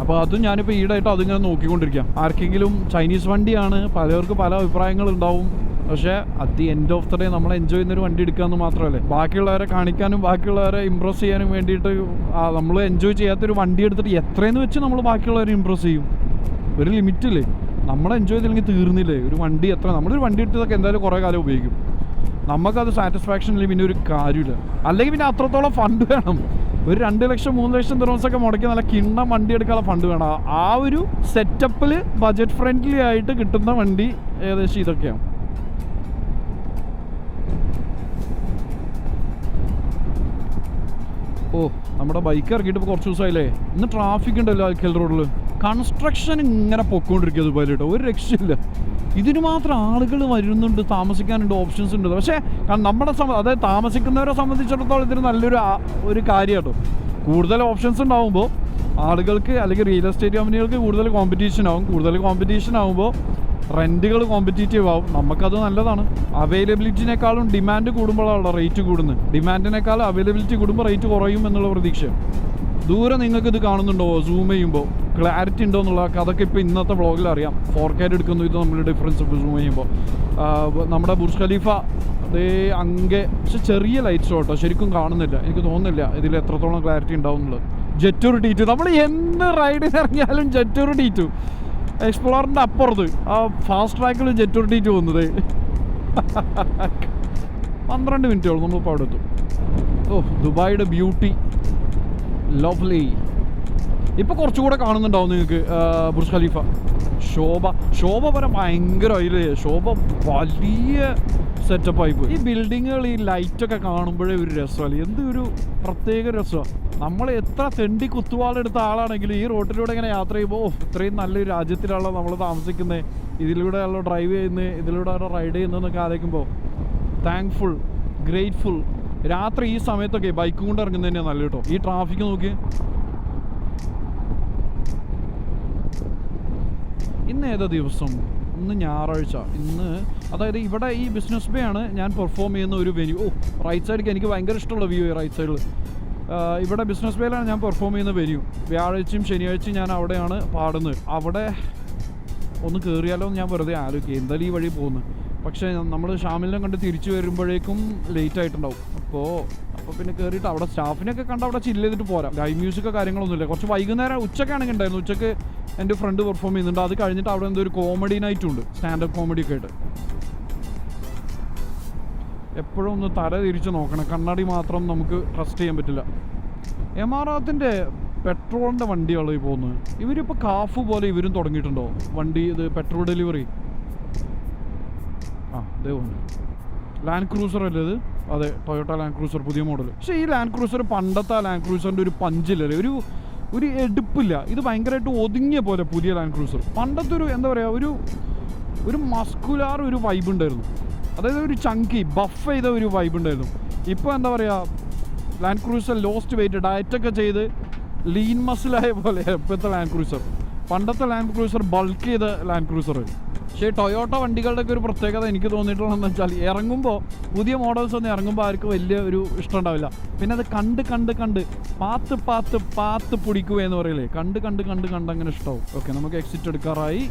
അപ്പോൾ അതും ഞാനിപ്പോൾ ഈടായിട്ട് അതിങ്ങനെ നോക്കിക്കൊണ്ടിരിക്കാം. ആർക്കെങ്കിലും ചൈനീസ് വണ്ടിയാണ്, പലർക്ക് പല അഭിപ്രായങ്ങളുണ്ടാവും. പക്ഷേ at the end of the day നമ്മൾ എൻജോയ് ചെയ്യുന്നൊരു വണ്ടി എടുക്കാമെന്ന് മാത്രമല്ലേ. ബാക്കിയുള്ളവരെ കാണിക്കാനും ബാക്കിയുള്ളവരെ ഇമ്പ്രസ് ചെയ്യാനും വേണ്ടിയിട്ട് നമ്മൾ എൻജോയ് ചെയ്യാത്തൊരു വണ്ടി എടുത്തിട്ട് എത്രയെന്ന് വെച്ച് നമ്മൾ ബാക്കിയുള്ളവരെ ഇമ്പ്രസ് ചെയ്യും? ഒരു ലിമിറ്റില്ലേ? നമ്മൾ എൻജോയ് ചെയ്തില്ലെങ്കിൽ തീർന്നില്ലേ? ഒരു വണ്ടി നമ്മളൊരു വണ്ടി എടുത്തതൊക്കെ എന്തായാലും കുറേ കാലം ഉപയോഗിക്കും. നമുക്കത് സാറ്റിസ്ഫാക്ഷൻ ഇല്ലെങ്കിൽ പിന്നെ ഒരു കാര്യമില്ല. അല്ലെങ്കിൽ പിന്നെ അത്രത്തോളം ഫണ്ട് വേണം. ഒരു 2 ലക്ഷം 3 ലക്ഷം ദിർഹംസൊക്കെ മുടക്കി നല്ല കിണ്ണം വണ്ടി എടുക്കാനുള്ള ഫണ്ട് വേണം. ആ ഒരു സെറ്റപ്പിൽ ബഡ്ജറ്റ് ഫ്രണ്ട്ലി ആയിട്ട് കിട്ടുന്ന വണ്ടി ഏകദേശം ഇതൊക്കെയാണ്. നമ്മുടെ ബൈക്ക് ഇറക്കിയിട്ട് ഇപ്പോൾ കുറച്ച് ദിവസമായില്ലേ. ഇന്ന് ട്രാഫിക് ഉണ്ടല്ലോ അൽഖൽ റോഡിൽ. കൺസ്ട്രക്ഷൻ ഇങ്ങനെ പൊക്കോണ്ടിരിക്കുക ദുബായിലിട്ട്, ഒരു രക്ഷയില്ല. ഇതിന് മാത്രം ആളുകൾ വരുന്നുണ്ട്, താമസിക്കാനുണ്ട്, ഓപ്ഷൻസ് ഉണ്ട്. പക്ഷേ നമ്മുടെ അതായത് താമസിക്കുന്നവരെ സംബന്ധിച്ചിടത്തോളം ഇതിന് നല്ലൊരു കാര്യമാണ്. കൂടുതൽ ഓപ്ഷൻസ് ഉണ്ടാകുമ്പോൾ ആളുകൾക്ക് അല്ലെങ്കിൽ റിയൽ എസ്റ്റേറ്റ് കമ്പനികൾക്ക് കൂടുതൽ കോമ്പറ്റീഷൻ ആകുമ്പോൾ റെൻറ്റുകൾ കോമ്പറ്റീറ്റീവ് ആവും. നമുക്കത് നല്ലതാണ്. അവൈലബിലിറ്റിനേക്കാളും ഡിമാൻഡ് കൂടുമ്പോഴാണ് റേറ്റ് കൂടുന്നത്. ഡിമാൻഡിനേക്കാളും അവൈലബിലിറ്റി കൂടുമ്പോൾ റേറ്റ് കുറയും എന്നുള്ള പ്രതീക്ഷ. ദൂരെ നിങ്ങൾക്ക് ഇത് കാണുന്നുണ്ടോ? സൂം ചെയ്യുമ്പോൾ ക്ലാരിറ്റി ഉണ്ടോ എന്നുള്ള അതൊക്കെ ഇപ്പോൾ ഇന്നത്തെ വ്ളോഗിൽ അറിയാം. 4K എടുക്കുന്നു, ഇത് നമ്മൾ ഡിഫറൻസ് ഇപ്പോൾ സൂം ചെയ്യുമ്പോൾ. നമ്മുടെ ബുർജ് ഖലീഫ അതേ പക്ഷെ ചെറിയ ലൈറ്റ്സ് കേട്ടോ, ശരിക്കും കാണുന്നില്ല. എനിക്ക് തോന്നുന്നില്ല ഇതിൽ എത്രത്തോളം ക്ലാരിറ്റി ഉണ്ടാവും എന്നുള്ളത്. ജെറ്റൂർ T2 നമ്മൾ എന്ത് റൈഡിന് ഇറങ്ങിയാലും ജെറ്റൂർ T2. എക്സ്പ്ലോറിൻ്റെ അപ്പുറത്ത് ആ ഫാസ്റ്റ് ട്രാക്കിൽ ജെറ്റൂർ T2 വന്നത് 12 മിനിറ്റോളം നമ്മളിപ്പോൾ അവിടെ എത്തും. ദുബായിയുടെ ബ്യൂട്ടി, ലവ്ലി. ഇപ്പോൾ കുറച്ചുകൂടെ കാണുന്നുണ്ടാവും നിങ്ങൾക്ക് ബുർജ് ഖലീഫ. ശോഭ വരെ ഭയങ്കരമായില്ലേ. ശോഭ വലിയ സെറ്റപ്പായി പോയി. ഈ ബിൽഡിങ്ങുകൾ, ഈ ലൈറ്റൊക്കെ കാണുമ്പോഴേ ഒരു രസമല്ലേ, എന്തൊരു പ്രത്യേക രസമാണ്. നമ്മൾ എത്ര തെണ്ടി കുത്തുവാളെടുത്ത ആളാണെങ്കിലും ഈ റോട്ടിലൂടെ ഇങ്ങനെ യാത്ര ചെയ്യുമ്പോൾ ഇത്രയും നല്ലൊരു രാജ്യത്തിലാണല്ലോ നമ്മൾ താമസിക്കുന്നത്, ഇതിലൂടെയാണല്ലോ ഡ്രൈവ് ചെയ്യുന്നത്, ഇതിലൂടെയാണല്ലോ റൈഡ് ചെയ്യുന്നതെന്നൊക്കെ ആലോചിക്കുമ്പോൾ താങ്ക്ഫുൾ, ഗ്രേറ്റ്ഫുൾ. രാത്രി ഈ സമയത്തൊക്കെ ബൈക്കും കൊണ്ട് ഇറങ്ങുന്നത് തന്നെയാണ് നല്ല കേട്ടോ. ഈ ട്രാഫിക് നോക്കി. ഇന്ന് ഏതാ ദിവസം? ഇന്ന് ഞായറാഴ്ച. ഇന്ന് അതായത് ഇവിടെ ഈ ബിസിനസ് ബേ ആണ് ഞാൻ പെർഫോം ചെയ്യുന്ന ഒരു വെന്യൂ. റൈറ്റ് സൈഡിലേക്ക് എനിക്ക് ഭയങ്കര ഇഷ്ടമുള്ള വ്യൂ റൈറ്റ് സൈഡിൽ. ഇവിടെ ബിസിനസ് ബേയിലാണ് ഞാൻ പെർഫോം ചെയ്യുന്ന വെന്യൂ. വ്യാഴാഴ്ചയും ശനിയാഴ്ചയും ഞാൻ അവിടെയാണ് പാടുന്നത്. അവിടെ ഒന്ന് കയറിയാലോ എന്ന് ഞാൻ വെറുതെ ആലോചിക്കുക. എന്തായാലും ഈ വഴി പോകുന്നത്. പക്ഷേ നമ്മൾ ഷാമിലിനെ കണ്ട് തിരിച്ചു വരുമ്പോഴേക്കും ലേറ്റ് ആയിട്ടുണ്ടാവും. അപ്പോൾ പിന്നെ കയറിയിട്ട് അവിടെ സ്റ്റാഫിനെയൊക്കെ കണ്ട് അവിടെ ചില്ല് ചെയ്തിട്ട് പോരാം. ലൈവ് മ്യൂസിക്കോ കാര്യങ്ങളൊന്നുമില്ല. കുറച്ച് വൈകുന്നേരം ഉച്ചക്കാണെങ്കിൽ ഉണ്ടായിരുന്നു. ഉച്ചക്ക് എൻ്റെ ഫ്രണ്ട് പെർഫോം ചെയ്യുന്നുണ്ട്. അത് കഴിഞ്ഞിട്ട് അവിടെ എന്തോ ഒരു കോമഡി നൈറ്റും ഉണ്ട്, സ്റ്റാൻഡപ്പ് കോമഡിയൊക്കെ ആയിട്ട്. എപ്പോഴും ഒന്ന് തല തിരിച്ച് നോക്കണം. കണ്ണാടി മാത്രം നമുക്ക് ട്രസ്റ്റ് ചെയ്യാൻ പറ്റില്ല. എമാറാത്തിൻ്റെ പെട്രോളിൻ്റെ വണ്ടിയാണ് ഈ പോകുന്നത്. ഇവരിപ്പോൾ കാഫ് പോലെ ഇവരും തുടങ്ങിയിട്ടുണ്ടോ വണ്ടി? ഇത് പെട്രോൾ ഡെലിവറി. അതേ പോകുന്നു. ലാൻഡ് ക്രൂസർ അല്ലേ ഇത്? അതെ, ടൊയോട്ട ലാൻഡ് ക്രൂസർ പുതിയ മോഡൽ. പക്ഷേ ഈ ലാൻഡ് ക്രൂസർ പണ്ടത്തെ ലാൻഡ് ക്രൂസറിൻ്റെ ഒരു പഞ്ചില്ലല്ലേ, ഒരു എടുപ്പില്ല. ഇത് ഭയങ്കരമായിട്ട് ഒതുങ്ങിയ പോലെ പുതിയ ലാൻഡ് ക്രൂസർ. പണ്ടത്തെ ഒരു എന്താ പറയുക, ഒരു മസ്കുലാർ ഒരു വൈബ് ഉണ്ടായിരുന്നു. അതായത് ഒരു ചങ്കി ബഫ് ചെയ്ത ഒരു വൈബ് ഉണ്ടായിരുന്നു. ഇപ്പോൾ എന്താ പറയുക, ലാൻഡ് ക്രൂസർ ലോസ്റ്റ് വെയിറ്റ് ഡയറ്റൊക്കെ ചെയ്ത് ലീൻ മസിലായ പോലെ ഇപ്പോഴത്തെ ലാൻഡ് ക്രൂസർ. പണ്ടത്തെ ലാൻഡ് ക്രൂസർ ബൾക്ക് ചെയ്ത ലാൻഡ് ക്രൂസർ. പക്ഷേ ടൊയോട്ട വണ്ടികളുടെയൊക്കെ ഒരു പ്രത്യേകത എനിക്ക് തോന്നിയിട്ടുള്ളതെന്ന് വെച്ചാൽ ഇറങ്ങുമ്പോൾ പുതിയ മോഡൽസ് ഒന്നും ഇറങ്ങുമ്പോൾ ആർക്കും വലിയ ഒരു ഇഷ്ടം ഉണ്ടാവില്ല. പിന്നെ അത് കണ്ട് പാത്ത് പിടിക്കുക എന്ന് പറയില്ലേ, കണ്ട് അങ്ങനെ ഇഷ്ടമാവും. ഓക്കെ, നമുക്ക് എക്സിറ്റ് എടുക്കാറായി.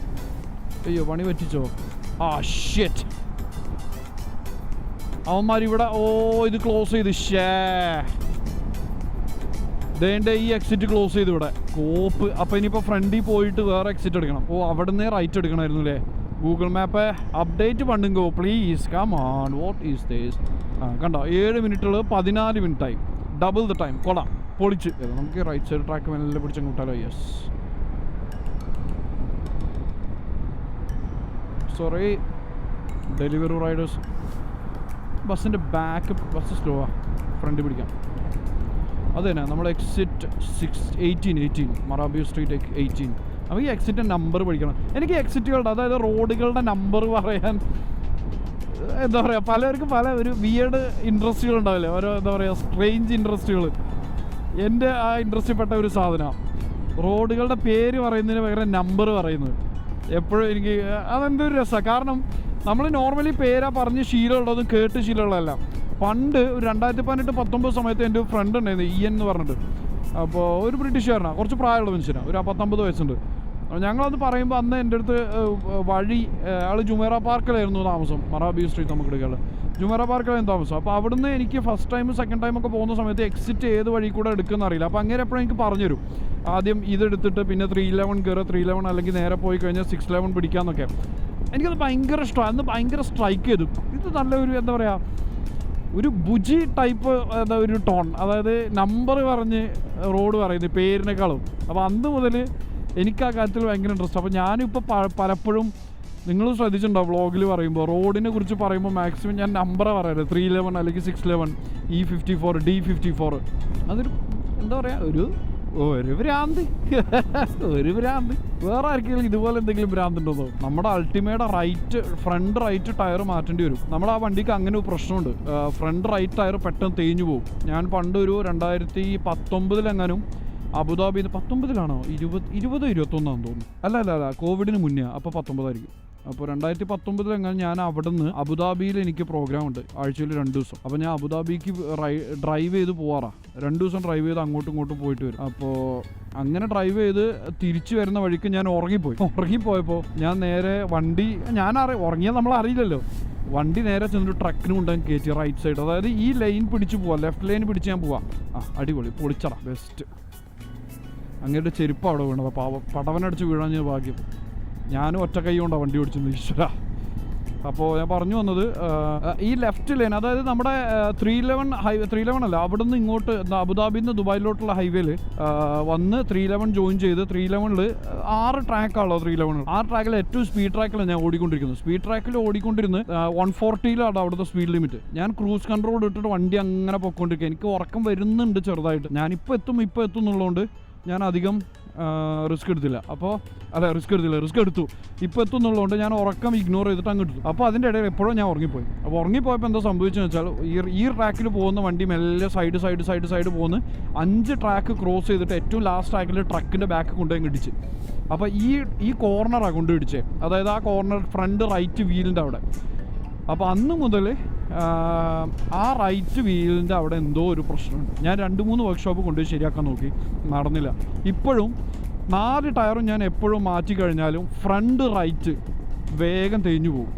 അയ്യോ, പണി പറ്റിച്ചോ? ഷിറ്റ്, അവന്മാരിവിടെ ഇത് ക്ലോസ് ചെയ്ത്. ദേണ്ട ഈ എക്സിറ്റ് ക്ലോസ് ചെയ്ത് ഇവിടെ കോപ്പ്. അപ്പോൾ ഇനിയിപ്പോൾ ഫ്രണ്ടിൽ പോയിട്ട് വേറെ എക്സിറ്റ് എടുക്കണം. അവിടെ നിന്ന് റൈറ്റ് എടുക്കണമായിരുന്നു അല്ലേ? ഗൂഗിൾ മാപ്പ് അപ്ഡേറ്റ് പണ്ടുങ്കോ please come on. What is this? കണ്ടോ, 7 മിനിറ്റുകൾ 14 മിനിറ്റായി. Double the time. കൊള്ളാം, പൊളിച്ച്. നമുക്ക് റൈറ്റ് സൈഡ് ട്രാക്ക് മെല്ലെ പിടിച്ചങ്ങ് വിട്ടാലോ? Yes, sorry. Delivery riders. ബസ്സിൻ്റെ ബാക്ക് ബസ് സ്ലോ ആണ്, ഫ്രണ്ട് പിടിക്കാം. അത് തന്നെ നമ്മൾ എക്സിറ്റ് 18 മറാബി സ്ട്രീറ്റ് 18. അപ്പോൾ ഈ എക്സിറ്റ് നമ്പർ പഠിക്കണം. എനിക്ക് എക്സിറ്റുകളുടെ, അതായത് റോഡുകളുടെ നമ്പർ പറയാൻ എന്താ പറയുക, പലർക്കും പല ഒരു വിയേഡ് ഇൻട്രസ്റ്റുകൾ ഉണ്ടാവില്ലേ, ഓരോ എന്താ പറയുക സ്ട്രേഞ്ച് ഇൻട്രസ്റ്റുകൾ. എൻ്റെ ആ ഇൻട്രസ്റ്റിൽപ്പെട്ട ഒരു സാധനമാണ് റോഡുകളുടെ പേര് പറയുന്നതിന് പകരം നമ്പർ പറയുന്നത്. എപ്പോഴും എനിക്ക് അതെന്തൊരു രസമാണ്. കാരണം നമ്മൾ നോർമലി പേരാ പറഞ്ഞ് ശീലമുള്ളതും കേട്ട് ശീലമുള്ളതല്ല. പണ്ട് ഒരു 2018-19 സമയത്ത് എൻ്റെ ഒരു ഫ്രണ്ട് ഉണ്ടായിരുന്നു, ഇ എന്ന് പറഞ്ഞിട്ട്. അപ്പോൾ ഒരു ബ്രിട്ടീഷുകാരനാണ്, കുറച്ച് പ്രായമുള്ള മനുഷ്യനാണ്, ഒരു 19 വയസ്സുണ്ട്. ഞങ്ങളത് പറയുമ്പോൾ അന്ന് എൻ്റെ അടുത്ത് വഴി, ആൾ ജുമേറ പാർക്കിലായിരുന്നു താമസം, മറാബി സ്ട്രീറ്റ് നമുക്ക് എടുക്കാനുള്ള ജുമേറ പാർക്കിലായിരുന്നു താമസം. അപ്പോൾ അവിടുന്ന് എനിക്ക് ഫസ്റ്റ് ടൈം സെക്കൻഡ് ടൈം ഒക്കെ പോകുന്ന സമയത്ത് എക്സിറ്റ് ഏത് വഴി കൂടെ എടുക്കുന്ന അറിയില്ല. അപ്പോൾ അങ്ങനെ എപ്പോഴും എനിക്ക് പറഞ്ഞുതരും, ആദ്യം ഇതെടുത്തിട്ട് പിന്നെ 311 കയറുക, 311 അല്ലെങ്കിൽ നേരെ പോയി കഴിഞ്ഞാൽ 611 പിടിക്കാമെന്നൊക്കെ. എനിക്കത് ഭയങ്കര ഇഷ്ടമാണ്, അന്ന് ഭയങ്കര സ്ട്രൈക്ക് ചെയ്തു. ഇത് നല്ലൊരു എന്താ പറയുക, ഒരു ബുജി ടൈപ്പ് എന്താ ഒരു ടോൺ, അതായത് നമ്പർ പറഞ്ഞ് റോഡ് പറയുന്നത് പേരിനേക്കാളും. അപ്പോൾ അന്ന് മുതൽ എനിക്ക് ആ കാര്യത്തിൽ ഭയങ്കര ഇൻട്രസ്റ്റ്. അപ്പോൾ ഞാനിപ്പോൾ പലപ്പോഴും നിങ്ങൾ ശ്രദ്ധിച്ചിട്ടുണ്ടോ വ്ളോഗിൽ പറയുമ്പോൾ റോഡിനെ കുറിച്ച് പറയുമ്പോൾ മാക്സിമം ഞാൻ നമ്പറാണ് പറയരുത്, 311 അല്ലെങ്കിൽ 611, E54, D54. അതൊരു എന്താ പറയുക, ഒരു ഭ്രാന്ത് ഒരു ഭ്രാന്ത്. വേറെ ആർക്കെങ്കിലും ഇതുപോലെ എന്തെങ്കിലും ഭ്രാന്തുണ്ടോ? നമ്മുടെ അൾട്ടിമേറ്റ് ഫ്രണ്ട് റൈറ്റ് ടയർ മാറ്റേണ്ടി വരും. നമ്മുടെ ആ വണ്ടിക്ക് അങ്ങനെ ഒരു പ്രശ്നമുണ്ട്, ഫ്രണ്ട് റൈറ്റ് ടയർ പെട്ടെന്ന് തേഞ്ഞു പോകും. ഞാൻ പണ്ട് ഒരു 2019 അബുദാബി, 19 2021 തോന്നുന്നു. അല്ല കോവിഡിന് മുന്നേ, അപ്പോൾ 19 ആയിരിക്കും. അപ്പോൾ 2019 ഞാൻ അവിടെ നിന്ന് അബുദാബിയിൽ എനിക്ക് പ്രോഗ്രാം ഉണ്ട്, ആഴ്ചയിൽ 2 ദിവസം. അപ്പോൾ ഞാൻ അബുദാബിക്ക് ഡ്രൈവ് ചെയ്ത് പോവാറാണ്. 2 ദിവസം ഡ്രൈവ് ചെയ്ത് അങ്ങോട്ടും ഇങ്ങോട്ടും പോയിട്ട് വരും. അപ്പോൾ അങ്ങനെ ഡ്രൈവ് ചെയ്ത് തിരിച്ചു വരുന്ന വഴിക്ക് ഞാൻ ഉറങ്ങിപ്പോയപ്പോൾ ഞാൻ നേരെ വണ്ടി ഉറങ്ങിയാൽ നമ്മൾ അറിയില്ലല്ലോ, വണ്ടി നേരെ ചെന്നിട്ട് ട്രക്കിന് കൊണ്ടുപോയി കയറ്റി റൈറ്റ് സൈഡ്. അതായത് ഈ ലൈൻ പിടിച്ച് പോവാം, ലെഫ്റ്റ് ലൈൻ പിടിച്ച് ഞാൻ പോവാം. അടിപൊളി, പൊളിച്ചറ, ബെസ്റ്റ്. അങ്ങയുടെ ചെരുപ്പ് അവിടെ വീണത്, പടവനടിച്ച് വീഴാൻ ഞാൻ ഭാഗ്യം. ഞാനും ഒറ്റ കൈ കൊണ്ടാണ് വണ്ടി ഓടിച്ചത്, ഈശ്വര. അപ്പോൾ ഞാൻ പറഞ്ഞു വന്നത്, ഈ ലെഫ്റ്റ് ലൈൻ, അതായത് നമ്മുടെ 311 അല്ല, അവിടെ നിന്ന് ഇങ്ങോട്ട് അബുദാബിയിൽ നിന്ന് ദുബായിലോട്ടുള്ള ഹൈവേയിൽ വന്ന് 311 ജോയിൻ ചെയ്ത് 311 6 ട്രാക്കാണല്ലോ 311. 6 ട്രാക്കിൽ ഏറ്റവും സ്പീഡ് ട്രാക്കിലാണ് ഞാൻ ഓടിക്കൊണ്ടിരിക്കുന്നത്. സ്പീഡ് ട്രാക്കിൽ ഓടിക്കൊണ്ടിരുന്ന് 140 അവിടുത്തെ സ്പീഡ് ലിമിറ്റ്. ഞാൻ ക്രൂസ് കൺട്രോൾ ഇട്ടിട്ട് വണ്ടി അങ്ങനെ പൊയ്ക്കൊണ്ടിരിക്കുക. എനിക്ക് ഉറക്കം വരുന്നുണ്ട് ചെറുതായിട്ട്. ഞാനിപ്പോൾ എത്തും എന്നുള്ളതുകൊണ്ട് ഞാൻ അധികം റിസ്ക് എടുത്തില്ല. റിസ്ക് എടുത്തു. ഇപ്പോൾ എത്തുന്നുള്ളതുകൊണ്ട് ഞാൻ ഉറക്കം ഇഗ്നോർ ചെയ്തിട്ട് അങ്ങ് എടുത്തു. അപ്പോൾ അതിൻ്റെ ഇടയിൽ എപ്പോഴും ഞാൻ ഉറങ്ങിപ്പോയി. അപ്പോൾ ഉറങ്ങിപ്പോയപ്പോൾ എന്താ സംഭവിച്ചതെന്ന് വെച്ചാൽ, ഈ ട്രാക്കിൽ പോകുന്ന വണ്ടി മെല്ലെ സൈഡ് പോകുന്നു. 5 ട്രാക്ക് ക്രോസ് ചെയ്തിട്ട് ഏറ്റവും ലാസ്റ്റ് ട്രാക്കിൽ ട്രക്കിൻ്റെ ബാക്ക് കൊണ്ടുപോയി ഇടിച്ച്. അപ്പോൾ ഈ കോർണറാണ് കൊണ്ടുപിടിച്ചത്, അതായത് ആ കോർണർ ഫ്രണ്ട് റൈറ്റ് വീലിൻ്റെ അവിടെ. അപ്പോൾ അന്ന് മുതൽ ആ റൈറ്റ് വീലിൻ്റെ അവിടെ എന്തോ ഒരു പ്രശ്നമുണ്ട്. ഞാൻ 2-3 വർക്ക്ഷോപ്പ് കൊണ്ടുപോയി ശരിയാക്കാൻ നോക്കി, നടന്നില്ല. ഇപ്പോഴും 4 ടയറും ഞാൻ എപ്പോഴും മാറ്റി കഴിഞ്ഞാലും ഫ്രണ്ട് റൈറ്റ് വേഗം തേഞ്ഞു പോകും.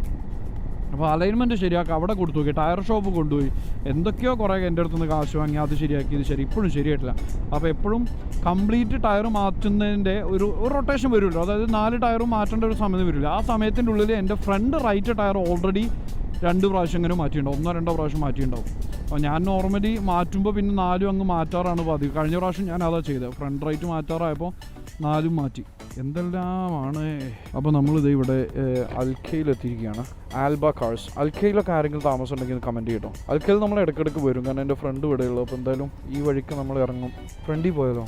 അപ്പോൾ അലൈൻമെൻറ്റ് ശരിയാക്കുക, അവിടെ കൊടുത്തു നോക്കി, ടയർ ഷോപ്പ് കൊണ്ടുപോയി, എന്തൊക്കെയോ കുറേ എൻ്റെ അടുത്തുനിന്ന് കാശ് വാങ്ങി, അത് ശരിയാക്കി, ഇത് ഇപ്പോഴും ശരിയായിട്ടില്ല. അപ്പോൾ എപ്പോഴും കംപ്ലീറ്റ് ടയർ മാറ്റുന്നതിൻ്റെ ഒരു റൊട്ടേഷൻ വരുമല്ലോ, അതായത് 4 ടയറും മാറ്റേണ്ട ഒരു സമയം വരില്ല. ആ സമയത്തിൻ്റെ ഉള്ളിൽ എൻ്റെ ഫ്രണ്ട് റൈറ്റ് ടയർ ഓൾറെഡി 2 പ്രാവശ്യം ഇങ്ങനെ മാറ്റിയിട്ടുണ്ടാവും, 1-2 പ്രാവശ്യം മാറ്റിയിട്ടുണ്ടാവും. അപ്പോൾ ഞാൻ നോർമലി മാറ്റുമ്പോൾ പിന്നെ 4 അങ്ങ് മാറ്റാറാണ് പതിവ്. കഴിഞ്ഞ പ്രാവശ്യം ഞാൻ അതാ ചെയ്തത്, ഫ്രണ്ട് റൈറ്റ് മാറ്റാറായപ്പോൾ 4 മാറ്റി. എന്തെല്ലാമാണ്. അപ്പോൾ നമ്മളിത് ഇവിടെ അൽഖയിലെത്തിയിരിക്കുകയാണ്, ആൽബ കാർസ്. അൽഖയിലൊക്കെ ആരെങ്കിലും താമസം ഉണ്ടെങ്കിൽ കമൻറ്റ് ചെയ്യട്ടോ. അൽഖയിൽ നമ്മൾ ഇടയ്ക്കിടയ്ക്ക് വരും, കാരണം എൻ്റെ ഫ്രണ്ട് ഇവിടെയുള്ളൂ. അപ്പോൾ എന്തായാലും ഈ വഴിക്ക് നമ്മൾ ഇറങ്ങും. ഫ്രണ്ടിൽ പോയതോ?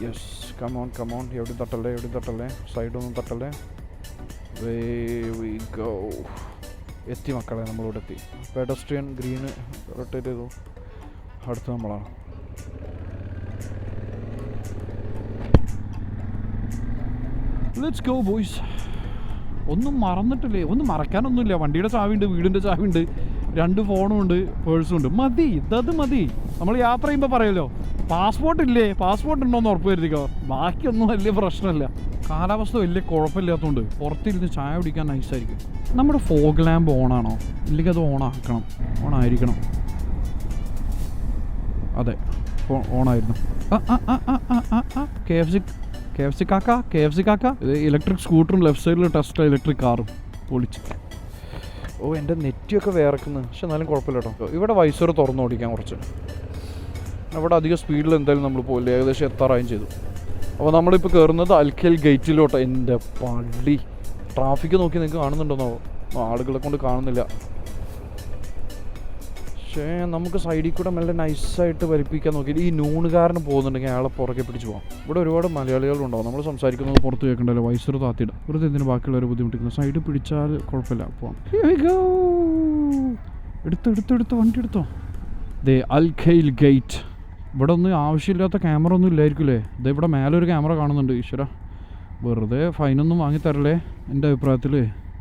Yes, come on. എവിടെ തട്ടല്ലേ, സൈഡൊന്നും തട്ടല്ലേ. We go. എത്തി മക്കളെ, നമ്മളിവിടെ എത്തി. പെഡസ്ട്രിയൻ ഗ്രീന് റൊട്ടേറ്റ് ചെയ്തു. അടുത്ത് നമ്മളാണ്. Let's go boys. ഒന്നും മറന്നിട്ടില്ലേ? ഒന്നും മറക്കാനൊന്നുമില്ല. വണ്ടിയുടെ ചാവിയുണ്ട്, വീടിൻ്റെ ചാവിയുണ്ട്, 2 ഫോണും ഉണ്ട്, പേഴ്സും ഉണ്ട്. മതി, ഇതത് മതി. നമ്മൾ യാത്ര ചെയ്യുമ്പോൾ പറയുമല്ലോ, പാസ്പോർട്ട് ഇല്ലേ, പാസ്പോർട്ട് ഉണ്ടോയെന്ന് ഉറപ്പ് വരുത്തിക്കോ, ബാക്കിയൊന്നും വലിയ പ്രശ്നമില്ല. കാലാവസ്ഥ വലിയ കുഴപ്പമില്ലാത്തതുകൊണ്ട് പുറത്തിരുന്ന് ചായ കുടിക്കാൻ നൈസായിരിക്കും. നമ്മുടെ ഫോഗ് ലാമ്പ് ഓണാണോ? ഇല്ലെങ്കിൽ അത് ഓണാക്കണം, ഓണായിരിക്കണം. അതെ, ഓണായിരുന്നു. KFC കാക്ക. ഇത് ഇലക്ട്രിക് സ്കൂട്ടറും ലെഫ്റ്റ് സൈഡിൽ ടെസ്ല ഇലക്ട്രിക് കാറും പൊളിച്ച്. എൻ്റെ നെറ്റിയൊക്കെ വേർക്കുന്നു, പക്ഷെ എന്നാലും കുഴപ്പമില്ല കേട്ടോ. ഇവിടെ വൈസർ തുറന്ന് ഓടിക്കാൻ കുറച്ച്. ഇവിടെ അധികം സ്പീഡിൽ എന്തായാലും നമ്മൾ പോയില്ല, ഏകദേശം എത്താറായും ചെയ്തു. അപ്പോൾ നമ്മളിപ്പോൾ കയറുന്നത് അൽഖേൽ ഗേറ്റിലോട്ട്. എൻ്റെ പള്ളി, ട്രാഫിക്ക് നോക്കി നിങ്ങൾക്ക് കാണുന്നുണ്ടെന്നോ? ആളുകളെ കൊണ്ട് കാണുന്നില്ല. പക്ഷേ നമുക്ക് സൈഡിൽ കൂടെ മെല്ലെ നൈസായിട്ട് വലിപ്പിക്കാൻ നോക്കി. ഈ നൂണുകാരന് പോകുന്നുണ്ടെങ്കിൽ അയാളെ പുറകെ പിടിച്ച് പോകാം. ഇവിടെ ഒരുപാട് മലയാളികളുണ്ടാവും. നമ്മൾ സംസാരിക്കുന്നത് പുറത്ത് കേൾക്കണ്ടല്ലോ. വൈസർ താത്തിയിടും. വെറുതെ എന്തിനു ബാക്കിയുള്ളവരെ ബുദ്ധിമുട്ടിക്കുന്നു. സൈഡ് പിടിച്ചാൽ കുഴപ്പമില്ല, പോവാം. എടുത്തോ വണ്ടി എടുത്തോ. ദേ അൽഖേൽ ഗേറ്റ്. ഇവിടെ ഒന്നും ആവശ്യമില്ലാത്ത ക്യാമറ ഒന്നും ഇല്ലായിരിക്കില്ലേ? ഇത് ഇവിടെ മേലെ ഒരു ക്യാമറ കാണുന്നുണ്ട്. ഈശ്വര, വെറുതെ ഫൈനൊന്നും വാങ്ങിത്തരല്ലേ. എൻ്റെ അഭിപ്രായത്തിൽ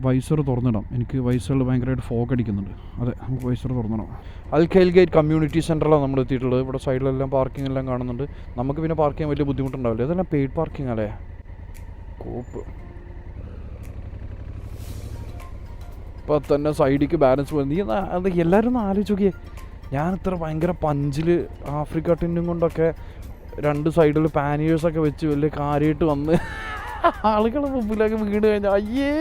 വൈസർ തുറന്നിടാം. എനിക്ക് വൈസറിൽ ഭയങ്കരമായിട്ട് ഫോഗ് അടിക്കുന്നുണ്ട്. അതെ, നമുക്ക് വൈസർ തുറന്നിടാം. അൽഖേൽ ഗേറ്റ് കമ്മ്യൂണിറ്റി സെൻ്ററിലാണ് നമ്മൾ എത്തിയിട്ടുള്ളത്. ഇവിടെ സൈഡിലെല്ലാം പാർക്കിംഗ് എല്ലാം കാണുന്നുണ്ട്. നമുക്ക് പിന്നെ പാർക്ക് ചെയ്യാൻ വലിയ ബുദ്ധിമുട്ടുണ്ടാവില്ല. ഇതെല്ലാം പെയ്ഡ് പാർക്കിംഗ് അല്ലേ? കോപ്പ്. ഇപ്പം തന്നെ സൈഡിലേക്ക് ബാലൻസ് പോയി. നീ അത് എല്ലാവരും ഒന്ന് ആലോചിച്ച് നോക്കിയേ. ഞാൻ ഇത്ര ഭയങ്കര പഞ്ചിൽ ആഫ്രിക്ക ടിന്നും കൊണ്ടൊക്കെ 2 സൈഡിൽ പാനിയേഴ്സൊക്കെ വെച്ച് വലിയ കാര്യമായിട്ട് വന്ന് ആളുകളെ മുമ്പിലൊക്കെ വീട് കഴിഞ്ഞാൽ അയ്യേ,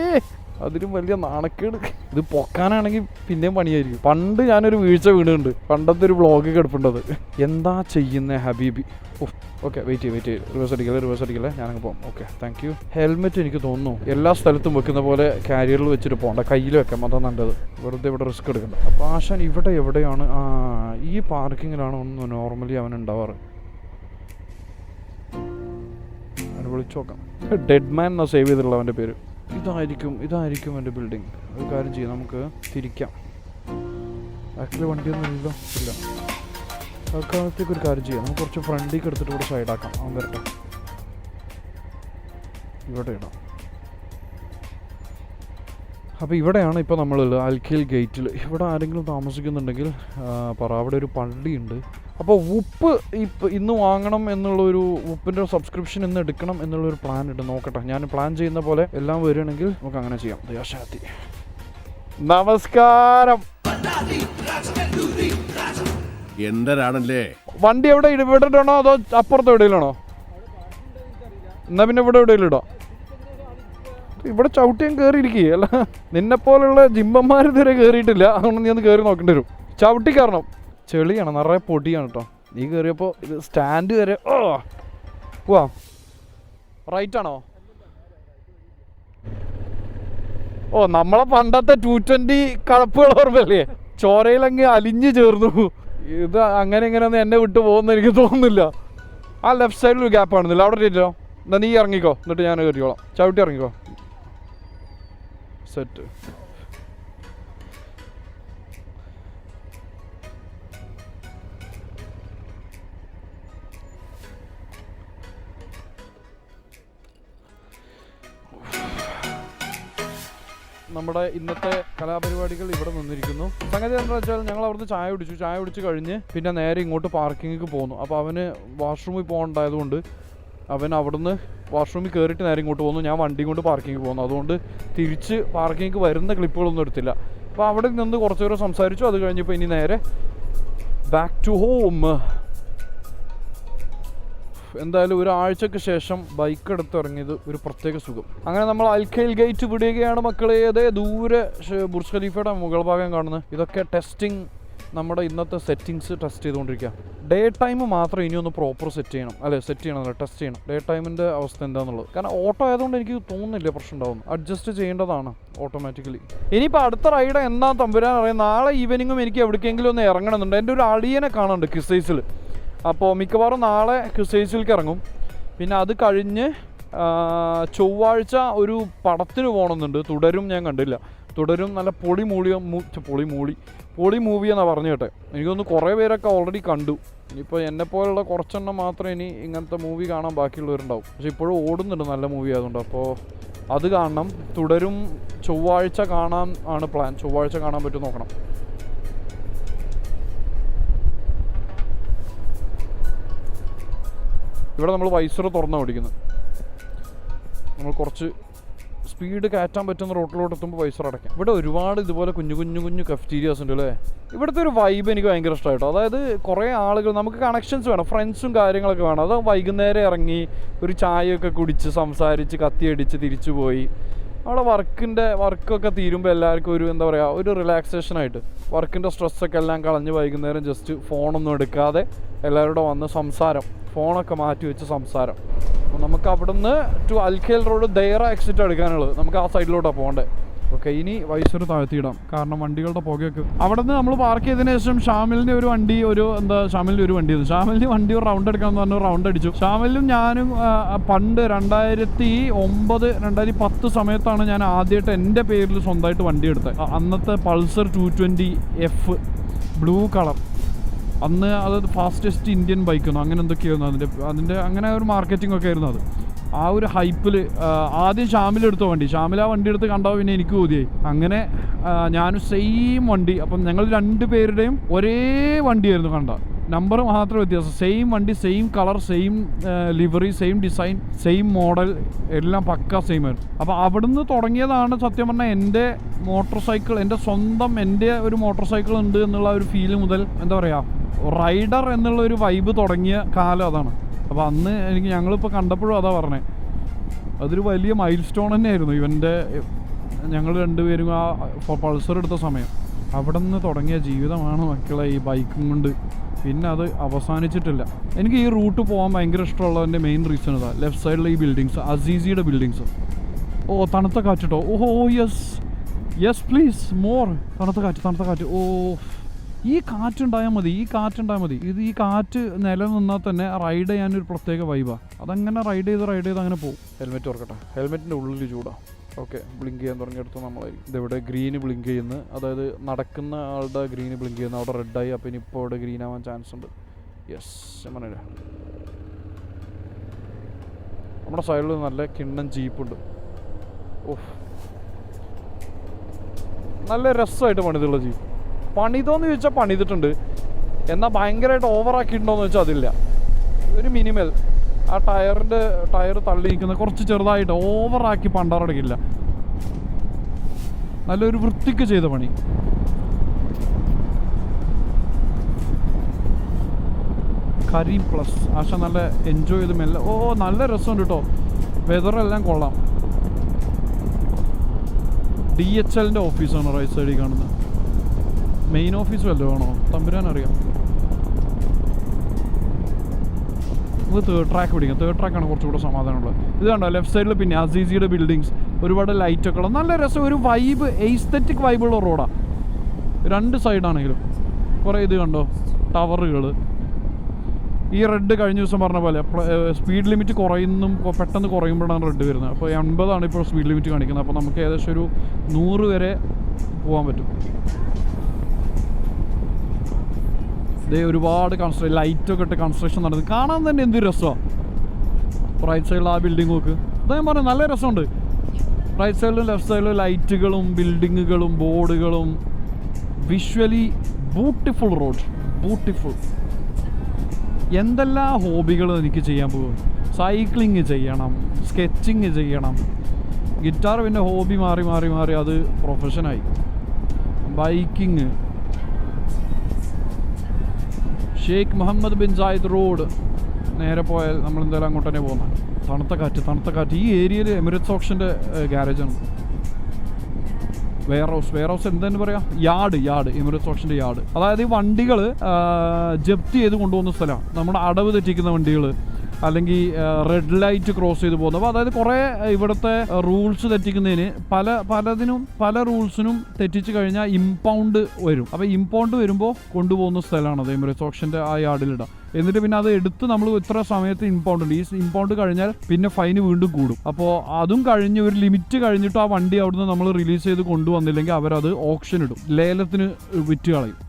അതിലും വലിയ നാണക്കേട്. ഇത് പൊക്കാനാണെങ്കിൽ പിന്നെയും പണിയായിരിക്കും. പണ്ട് ഞാനൊരു വീഴ്ച വീടുണ്ട്. പണ്ടത്തെ ഒരു വ്ളോഗ് കിടപ്പുണ്ടത്. എന്താ ചെയ്യുന്നത് ഹബീബി? ഓക്കെ, വെയിറ്റ് ചെയ്യ്. റിവേഴ്സ് അടിക്കല്ലേ, ഞാനങ്ങ് പോകാം. Okay, thank you. ഹെൽമെറ്റ് എനിക്ക് തോന്നുന്നു എല്ലാ സ്ഥലത്തും വെക്കുന്ന പോലെ കാരിയറിൽ വെച്ചിട്ട് പോകണ്ട, കയ്യിൽ വെക്കാം. അതാ നല്ലത്. വെറുതെ ഇവിടെ റിസ്ക് എടുക്കണ്ട. അപ്പോൾ ആശാൻ ഇവിടെ എവിടെയാണ്? ഈ പാർക്കിങ്ങിലാണ് ഒന്ന് നോർമലി അവൻ ഉണ്ടാവാറ്. അവനെ വിളിച്ചു നോക്കാം. ഡെഡ് മാൻ എന്നാണ് സേവ് ചെയ്തിട്ടുള്ള അവൻ്റെ പേര്. ഇതായിരിക്കും എൻ്റെ ബിൽഡിംഗ്. ഒരു കാര്യം ചെയ്യാം, നമുക്ക് തിരിക്കാം. ബാക്കിൽ വണ്ടിയൊന്നും ഇല്ല. തൽക്കാലത്തേക്ക് ഒരു കാര്യം ചെയ്യാം, നമുക്ക് കുറച്ച് ഫ്രണ്ടിലേക്ക് എടുത്തിട്ട് ഇവിടെ സൈഡാക്കാം. അവൻ വരട്ടെ, ഇവിടെ ഇടാം. അപ്പോൾ ഇവിടെയാണ് ഇപ്പോൾ നമ്മളുള്ളത്, അൽഖേൽ ഗേറ്റിൽ. ഇവിടെ ആരെങ്കിലും താമസിക്കുന്നുണ്ടെങ്കിൽ പറ. അവിടെ ഒരു പള്ളിയുണ്ട്. അപ്പോൾ ഉപ്പ് ഇന്ന് വാങ്ങണം എന്നുള്ളൊരു, ഉപ്പിൻ്റെ സബ്സ്ക്രിപ്ഷൻ ഇന്ന് എടുക്കണം എന്നുള്ളൊരു പ്ലാൻ ഉണ്ട്. നോക്കട്ടെ, ഞാൻ പ്ലാൻ ചെയ്യുന്ന പോലെ എല്ലാം വരികയാണെങ്കിൽ നമുക്ക് അങ്ങനെ ചെയ്യാം. ദയാശാത്തി, നമസ്കാരം. എന്തരാണല്ലേ വണ്ടി എവിടെ ഇവിടെ ഇടണോ അതോ അപ്പുറത്ത് എവിടെയിലാണോ? എന്നാ പിന്നെ ഇവിടെ എവിടെയെങ്കിലും ഇടാം. ഇവിടെ ചവിട്ടിയും കയറിയിരിക്കുകയെ അല്ല, നിന്നെപ്പോലുള്ള ജിമ്പന്മാർ ഇതുവരെ കയറിയിട്ടില്ല. അതുകൊണ്ട് നീ ഒന്ന് കയറി നോക്കേണ്ടി വരും. ചവിട്ടി കയറണം. ചെളിയാണ്, നിറയെ പൊടിയാണ് കേട്ടോ. നീ കയറിയപ്പോൾ ഇത് സ്റ്റാൻഡ് വരെ പോവാ. റൈറ്റ് ആണോ? നമ്മളെ പണ്ടത്തെ 220 കടപ്പുകൾ ഓർമ്മല്ലേ? ചോരയിലങ്ങ് അലിഞ്ഞു ചേർന്നു. ഇത് അങ്ങനെ ഇങ്ങനെയൊന്നും എന്നെ വിട്ടു പോകുന്ന എനിക്ക് തോന്നുന്നില്ല. ആ ലെഫ്റ്റ് സൈഡിൽ ഒരു ഗ്യാപ്പ് ആണെന്നില്ല, അവിടെ ഇല്ലല്ലോ. എന്നാ നീ ഇറങ്ങിക്കോ, എന്നിട്ട് ഞാൻ കയറിക്കോളാം. ചവിട്ടി ഇറങ്ങിക്കോ. സെറ്റ്. നമ്മുടെ ഇന്നത്തെ കലാപരിപാടികൾ ഇവിടെ നിന്നിരിക്കുന്നു. സംഗതി എന്താണെന്ന് വെച്ചാൽ ഞങ്ങൾ അവിടുന്ന് ചായ കുടിച്ച് കഴിഞ്ഞ് പിന്നെ നേരെ ഇങ്ങോട്ട് പാർക്കിങ്ങിക്ക് പോന്നു. അപ്പോൾ അവന് വാഷ്റൂമിൽ പോകണ്ടായതുകൊണ്ട് അവൻ അവിടുന്ന് വാഷ്റൂമിൽ കയറിയിട്ട് നേരെ ഇങ്ങോട്ട് പോകുന്നു. ഞാൻ വണ്ടിയും കൊണ്ട് പാർക്കിങ്ങിൽ പോകുന്നു. അതുകൊണ്ട് തിരിച്ച് പാർക്കിങ്ങിക്ക് വരുന്ന ക്ലിപ്പുകളൊന്നും എടുത്തില്ല. അപ്പോൾ അവിടെ നിന്ന് കുറച്ച് നേരം സംസാരിച്ചു. അത് കഴിഞ്ഞപ്പോൾ ഇനി നേരെ ബാക്ക് ടു ഹോം. എന്തായാലും ഒരാഴ്ചക്ക് ശേഷം ബൈക്ക് എടുത്തിറങ്ങിയത് ഒരു പ്രത്യേക സുഖം. അങ്ങനെ നമ്മൾ അൽഖേൽ ഗേറ്റ് വിടുകയാണ് മക്കളെ. അതേ ദൂരെ ബുർജ് ഖലീഫയുടെ മുകൾ ഭാഗം കാണുന്നത്. ഇതൊക്കെ ടെസ്റ്റിംഗ്, നമ്മുടെ ഇന്നത്തെ സെറ്റിങ്സ് ടെസ്റ്റ് ചെയ്തുകൊണ്ടിരിക്കുക. ഡേ ടൈം മാത്രം ഇനി ഒന്ന് പ്രോപ്പർ ടെസ്റ്റ് ചെയ്യണം. ഡേ ടൈമിൻ്റെ അവസ്ഥ എന്താണെന്നുള്ളത്. കാരണം ഓട്ടോ ആയതുകൊണ്ട് എനിക്ക് തോന്നുന്നില്ല പ്രശ്നം ഉണ്ടാവും. അഡ്ജസ്റ്റ് ചെയ്യേണ്ടതാണ് ഓട്ടോമാറ്റിക്കലി. ഇനിയിപ്പോൾ അടുത്ത റൈഡ് എന്നാ തമ്പുരാൻ അറിയാം. നാളെ ഈവനിങ്ങും എനിക്ക് എവിടേക്കെങ്കിലും ഒന്ന് ഇറങ്ങണമെന്നുണ്ട്. എൻ്റെ ഒരു അളിയനെ കാണുന്നുണ്ട് കിസൈസിൽ. അപ്പോൾ മിക്കവാറും നാളെ ക്രിസൈസിലേക്ക് ഇറങ്ങും. പിന്നെ അത് കഴിഞ്ഞ് ചൊവ്വാഴ്ച ഒരു പടത്തിന് പോകണമെന്നുണ്ട്. തുടരും ഞാൻ കണ്ടില്ല. തുടരും നല്ല പൊളി മൂവിയെന്നാണ് പറഞ്ഞു കേട്ടെ. എനിക്കൊന്ന് കുറേ പേരൊക്കെ ഓൾറെഡി കണ്ടു. ഇനിയിപ്പോൾ എന്നെപ്പോലുള്ള കുറച്ചെണ്ണം മാത്രമേ ഇനി ഇങ്ങനത്തെ മൂവി കാണാൻ ബാക്കിയുള്ളവരുണ്ടാവും. പക്ഷെ ഇപ്പോഴും ഓടുന്നുണ്ട്, നല്ല മൂവി ആയതുകൊണ്ട്. അപ്പോൾ അത് കാണണം. തുടരും ചൊവ്വാഴ്ച കാണാൻ ആണ് പ്ലാൻ. ചൊവ്വാഴ്ച കാണാൻ പറ്റും നോക്കണം. ഇവിടെ നമ്മൾ വൈസർ തുറന്നാണ് ഓടിക്കുന്നത്. നമ്മൾ കുറച്ച് സ്പീഡ് കയറ്റാൻ പറ്റുന്ന റോട്ടിലോട്ട് എത്തുമ്പോൾ വൈസർ അടയ്ക്കാം. ഇവിടെ ഒരുപാട് ഇതുപോലെ കുഞ്ഞു കഫ്റ്റീരിയാസ് ഉണ്ട് അല്ലേ? ഇവിടുത്തെ ഒരു വൈബ് എനിക്ക് ഭയങ്കര ഇഷ്ടമായിട്ടോ. അതായത് കുറേ ആളുകൾ, നമുക്ക് കണക്ഷൻസ് വേണം, ഫ്രണ്ട്സും കാര്യങ്ങളൊക്കെ വേണം. അത് വൈകുന്നേരം ഇറങ്ങി ഒരു ചായയൊക്കെ കുടിച്ച് സംസാരിച്ച് കത്തിയടിച്ച് തിരിച്ചു പോയി. അവിടെ വർക്കൊക്കെ തീരുമ്പോൾ എല്ലാവർക്കും ഒരു എന്താ പറയുക, ഒരു റിലാക്സേഷനായിട്ട് വർക്കിൻ്റെ സ്ട്രെസ്സൊക്കെ എല്ലാം കളഞ്ഞ് വൈകുന്നേരം ജസ്റ്റ് ഫോണൊന്നും എടുക്കാതെ എല്ലാവരോടും വന്ന് സംസാരം, ഫോണൊക്കെ മാറ്റി വെച്ച് സംസാരം. നമുക്ക് അവിടുന്ന് to Al Khail road Deira exit എടുക്കാനുള്ളത്. നമുക്ക് ആ സൈഡിലോട്ടാണ് പോകേണ്ടത്. ഓക്കെ, ഇനി വൈസർ താഴ്ത്തിയിടാം, കാരണം വണ്ടികളുടെ പുകയൊക്കെ. അവിടെ നിന്ന് നമ്മൾ പാർക്ക് ചെയ്തതിന് ശേഷം ഷാമിലിൻ്റെ ഒരു വണ്ടി ഷാമിലിൻ്റെ ഒരു വണ്ടി ഒരു റൗണ്ട് എടുക്കാമെന്ന് പറഞ്ഞു, റൗണ്ട് അടിച്ചു. ഷാമിലും ഞാനും പണ്ട് 2009, 2010 സമയത്താണ് ഞാൻ ആദ്യമായിട്ട് എൻ്റെ പേരിൽ സ്വന്തമായിട്ട് വണ്ടി എടുത്തത്. അന്നത്തെ പൾസർ 220F ബ്ലൂ കളർ. അന്ന് അത് ഫാസ്റ്റസ്റ്റ് ഇന്ത്യൻ ബൈക്കൊന്നും അങ്ങനെ എന്തൊക്കെയായിരുന്നു അതിൻ്റെ അങ്ങനെ ഒരു മാർക്കറ്റിംഗ് ഒക്കെ ആയിരുന്നു അത്. ആ ഒരു ഹൈപ്പിൽ ആദ്യം ഷാമിലെടുത്ത വണ്ടി, ഷാമിൽ ആ വണ്ടി എടുത്ത് കണ്ടാൽ പിന്നെ എനിക്ക് ബോധ്യമായി. അങ്ങനെ ഞാനും സെയിം വണ്ടി. അപ്പം ഞങ്ങൾ 2 പേരുടെയും ഒരേ വണ്ടിയായിരുന്നു കണ്ട, നമ്പർ മാത്രം വ്യത്യാസം. സെയിം വണ്ടി, same colour, same livery, same design, same model, എല്ലാം പക്ക സെയിം ആയിരുന്നു. അപ്പോൾ അവിടുന്ന് തുടങ്ങിയതാണ് സത്യം പറഞ്ഞാൽ എൻ്റെ മോട്ടോർ സൈക്കിൾ. എൻ്റെ സ്വന്തം എൻ്റെ ഒരു മോട്ടോർ സൈക്കിൾ ഉണ്ട് എന്നുള്ള ഒരു ഫീല് മുതൽ എന്താ പറയുക, റൈഡർ എന്നുള്ള ഒരു വൈബ് തുടങ്ങിയ കാലം അതാണ്. അപ്പോൾ അന്ന് ഞങ്ങളിപ്പോൾ കണ്ടപ്പോഴും അതാ പറഞ്ഞത്, അതൊരു വലിയ മൈൽ സ്റ്റോൺ തന്നെയായിരുന്നു ഇവൻ്റെ. ഞങ്ങൾ 2 പേരും ആ പൾസർ എടുത്ത സമയം. അവിടെ നിന്ന് തുടങ്ങിയ ജീവിതമാണ് മക്കളെ ഈ ബൈക്കും കൊണ്ട്. പിന്നെ അത് അവസാനിച്ചിട്ടില്ല. എനിക്ക് ഈ റൂട്ട് പോകാൻ ഭയങ്കര ഇഷ്ടമുള്ളതിൻ്റെ മെയിൻ റീസൺ ഇതാ, ലെഫ്റ്റ് സൈഡിലെ ഈ ബിൽഡിങ്സ്, അസീസിയുടെ ബിൽഡിങ്സ്. ഓ തണുത്ത കാറ്റിട്ടോ, ഓഹോ യെസ് പ്ലീസ് മോർ. തണുത്ത കാറ്റ്. ഓ ഈ കാറ്റുണ്ടായാൽ മതി. ഇത് ഈ കാറ്റ് നിലനിന്നാൽ തന്നെ റൈഡ് ചെയ്യാനൊരു പ്രത്യേക വൈബാണ്. അതങ്ങനെ റൈഡ് ചെയ്ത് അങ്ങനെ പോകും. ഹെൽമെറ്റ് ഓർക്കട്ടെ, ഹെൽമെറ്റിൻ്റെ ഉള്ളിൽ ചൂടാണ്. ഓക്കെ, ബ്ലിങ്ക് ചെയ്യാൻ തുടങ്ങിയെടുത്ത് നമ്മളായിരിക്കും. ഇതെവിടെ ഗ്രീന് ബ്ലിങ്ക് ചെയ്യുന്നത്, അതായത് നടക്കുന്ന ആളുടെ ഗ്രീന് ബ്ലിങ്ക് ചെയ്യുന്നത്. അവിടെ റെഡായി, അപ്പോൾ ഇനി ഇപ്പോൾ അവിടെ ഗ്രീൻ ആവാൻ ചാൻസ് ഉണ്ട്. യെസ്, അങ്ങനെ നമ്മുടെ സൈഡിൽ നല്ല കിണ്ണൻ ജീപ്പുണ്ട്. ഓഹ്, നല്ല രസമായിട്ട് പണിതുള്ള ജീപ്പ്. പണിതോന്ന് ചോദിച്ചാൽ പണിതിട്ടുണ്ട്, എന്നാൽ ഭയങ്കരമായിട്ട് ഓവറാക്കിയിട്ടുണ്ടോയെന്ന് വെച്ചാൽ അതില്ല. ഒരു മിനിമൽ ആ ടയർ തള്ളി നിൽക്കുന്ന കുറച്ച് ചെറുതായിട്ട് ഓവറാക്കി പണ്ടാറടക്കില്ല. നല്ലൊരു വൃത്തിക്ക് ചെയ്ത പണി. കരീം പ്ലസ് ആശ നല്ല എൻജോയ് ചെയ്ത് മെല്ലെ. ഓ നല്ല രസമുണ്ട് കേട്ടോ, വെതറെല്ലാം കൊള്ളാം. DHLൻ്റെ ഓഫീസാണ് റൈറ്റ് സൈഡിൽ കാണുന്നത്. മെയിൻ ഓഫീസ് വല്ലതും ആണോ തമ്പുരാനറിയാം. നമുക്ക് തേർഡ് ട്രാക്ക് പിടിക്കാം. തേർഡ് ട്രാക്കാണ് കുറച്ചുകൂടെ സമാധാനമുള്ളത്. ഇത് കണ്ടോ ലെഫ്റ്റ് സൈഡിൽ പിന്നെ അസീസിയുടെ ബിൽഡിങ്സ്, ഒരുപാട് ലൈറ്റൊക്കെ ഉള്ള നല്ല രസം, ഒരു വൈബ്, എസ്തെറ്റിക് വൈബുള്ള റോഡാണ് 2 സൈഡാണെങ്കിലും. കുറേ ഇത് കണ്ടോ ടവറുകൾ. ഈ റെഡ് കഴിഞ്ഞ ദിവസം പറഞ്ഞ പോലെ സ്പീഡ് ലിമിറ്റ് പെട്ടെന്ന് കുറയുമ്പോഴാണ് റെഡ് വരുന്നത്. അപ്പോൾ 80 ഇപ്പോൾ സ്പീഡ് ലിമിറ്റ് കാണിക്കുന്നത്. അപ്പോൾ നമുക്ക് ഏകദേശം ഒരു 100 വരെ പോകാൻ പറ്റും. ഇതേ ഒരുപാട് ലൈറ്റൊക്കെ ഇട്ട് കൺസ്ട്രക്ഷൻ നടന്നു, കാണാൻ തന്നെ എന്ത് രസമാണ്. റൈറ്റ് സൈഡിൽ ആ ബിൽഡിംഗ് നോക്ക്, അതാ ഞാൻ പറഞ്ഞു നല്ല രസമുണ്ട്. റൈറ്റ് സൈഡിലും ലെഫ്റ്റ് സൈഡിലും ലൈറ്റുകളും ബിൽഡിങ്ങുകളും ബോർഡുകളും, വിഷ്വലി ബ്യൂട്ടിഫുൾ റോഡ്, ബ്യൂട്ടിഫുൾ. എന്തെല്ലാം ഹോബികൾ എനിക്ക് ചെയ്യാൻ പോകും. സൈക്ലിങ് ചെയ്യണം, സ്കെച്ചിങ് ചെയ്യണം, ഗിറ്റാർ പിന്നെ ഹോബി മാറി അത് പ്രൊഫഷനായി. Biking, Sheikh Mohammed bin Zayed road നേരെ പോയാൽ നമ്മൾ എന്തായാലും അങ്ങോട്ട് തന്നെ പോകുന്നത്. തണുത്ത കാറ്റ്. ഈ ഏരിയയിൽ എമിറേറ്റ്സ് ഓപ്ഷൻ്റെ ഗാരേജാണ്. വെയർ ഹൗസ് എന്തെന്ന് പറയാം, യാർഡ് എമിറേറ്റ്സ് ഓപ്ഷൻ്റെ യാർഡ്. അതായത് ഈ വണ്ടികൾ ജപ്തി ചെയ്ത് കൊണ്ടുപോകുന്ന സ്ഥലമാണ്. നമ്മുടെ അടവ് തെറ്റിക്കുന്ന വണ്ടികൾ, അല്ലെങ്കിൽ റെഡ് ലൈറ്റ് ക്രോസ് ചെയ്ത് പോകുന്നത്. അപ്പോൾ അതായത് കുറേ ഇവിടുത്തെ റൂൾസ് തെറ്റിക്കുന്നതിന് പല റൂൾസിനും തെറ്റിച്ച് കഴിഞ്ഞാൽ ഇമ്പൗണ്ട് വരും. അപ്പോൾ ഇമ്പൗണ്ട് വരുമ്പോൾ കൊണ്ടുപോകുന്ന സ്ഥലമാണത് എമിറേറ്റ്സ് ഓപ്ഷൻ്റെ ആ യാർഡിലിടാം. എന്നിട്ട് പിന്നെ അത് എടുത്ത് നമ്മൾ ഇത്ര സമയത്ത് ഇമ്പൗണ്ട് ഉണ്ട്, ഈ ഇമ്പൗണ്ട് കഴിഞ്ഞാൽ പിന്നെ ഫൈന് വീണ്ടും കൂടും. അപ്പോൾ അതും കഴിഞ്ഞ് ഒരു ലിമിറ്റ് കഴിഞ്ഞിട്ട് ആ വണ്ടി അവിടുന്ന് നമ്മൾ റിലീസ് ചെയ്ത് കൊണ്ടുവന്നില്ലെങ്കിൽ അവരത് ഓപ്ഷൻ ഇടും, ലേലത്തിന് വിറ്റ് കളയും.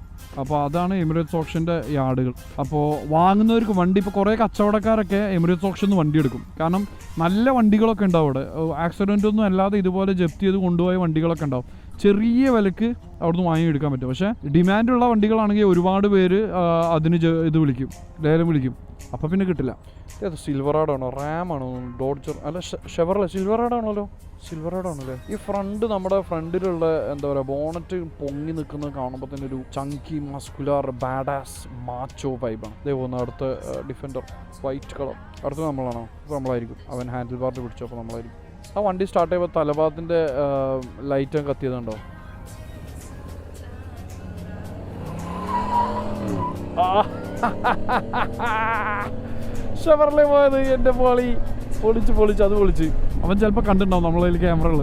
അപ്പോൾ അതാണ് എമിറേറ്റ്സ് ഓപ്ഷൻ്റെ യാർഡുകൾ. അപ്പോൾ വാങ്ങുന്നവർക്ക് വണ്ടി, ഇപ്പോൾ കുറേ കച്ചവടക്കാരൊക്കെ എമിറേറ്റ്സ് ഓപ്ഷനിൽ നിന്ന് വണ്ടി എടുക്കും. കാരണം നല്ല വണ്ടികളൊക്കെ ഉണ്ടാവും അവിടെ, ആക്സിഡൻ്റ് ഒന്നും അല്ലാതെ ഇതുപോലെ ജപ്തി ചെയ്ത് കൊണ്ടുപോയ വണ്ടികളൊക്കെ ഉണ്ടാവും. ചെറിയ വിലക്ക് അവിടുന്ന് വാങ്ങിയെടുക്കാൻ പറ്റും. പക്ഷേ ഡിമാൻഡുള്ള വണ്ടികളാണെങ്കിൽ ഒരുപാട് പേര് അതിന് ഇത് വിളിക്കും, ലേലം വിളിക്കും. അപ്പോൾ പിന്നെ കിട്ടില്ല. ഏത് സിൽവറാഡാണോ റാമാണോ ഡോഡ്ജർ അല്ല ഷെവർലെ സിൽവറാഡാണല്ലോ, സിൽവറാഡാണല്ലേ. ഈ നമ്മുടെ ഫ്രണ്ടിലുള്ള എന്താ പറയുക ബോണറ്റ് പൊങ്ങി നിൽക്കുന്നത് കാണുമ്പോൾ തന്നെ ഒരു ചങ്കി മസ്കുലാർ ബാഡാസ് മാച്ചോ വൈബാണ്. ഇതേ പോകുന്ന അടുത്ത ഡിഫൻഡർ വൈറ്റ് കളർ. അടുത്ത നമ്മളാണോ? ഇപ്പോൾ നമ്മളായിരിക്കും. അവൻ ഹാൻഡിൽ ബാറിൽ പിടിച്ചപ്പോൾ നമ്മളായിരിക്കും. ആ വണ്ടി സ്റ്റാർട്ട് ചെയ്യുമ്പോൾ തലഭാഗത്തിൻ്റെ ലൈറ്റ് കത്തിയതുണ്ടോ? ഷെവർലെ പോയത് എൻ്റെ പോളി. പൊളിച്ച് അത് പൊളിച്ച്. അവൻ ചിലപ്പോൾ കണ്ടിട്ടുണ്ടാവും നമ്മളതിൽ ക്യാമറകൾ.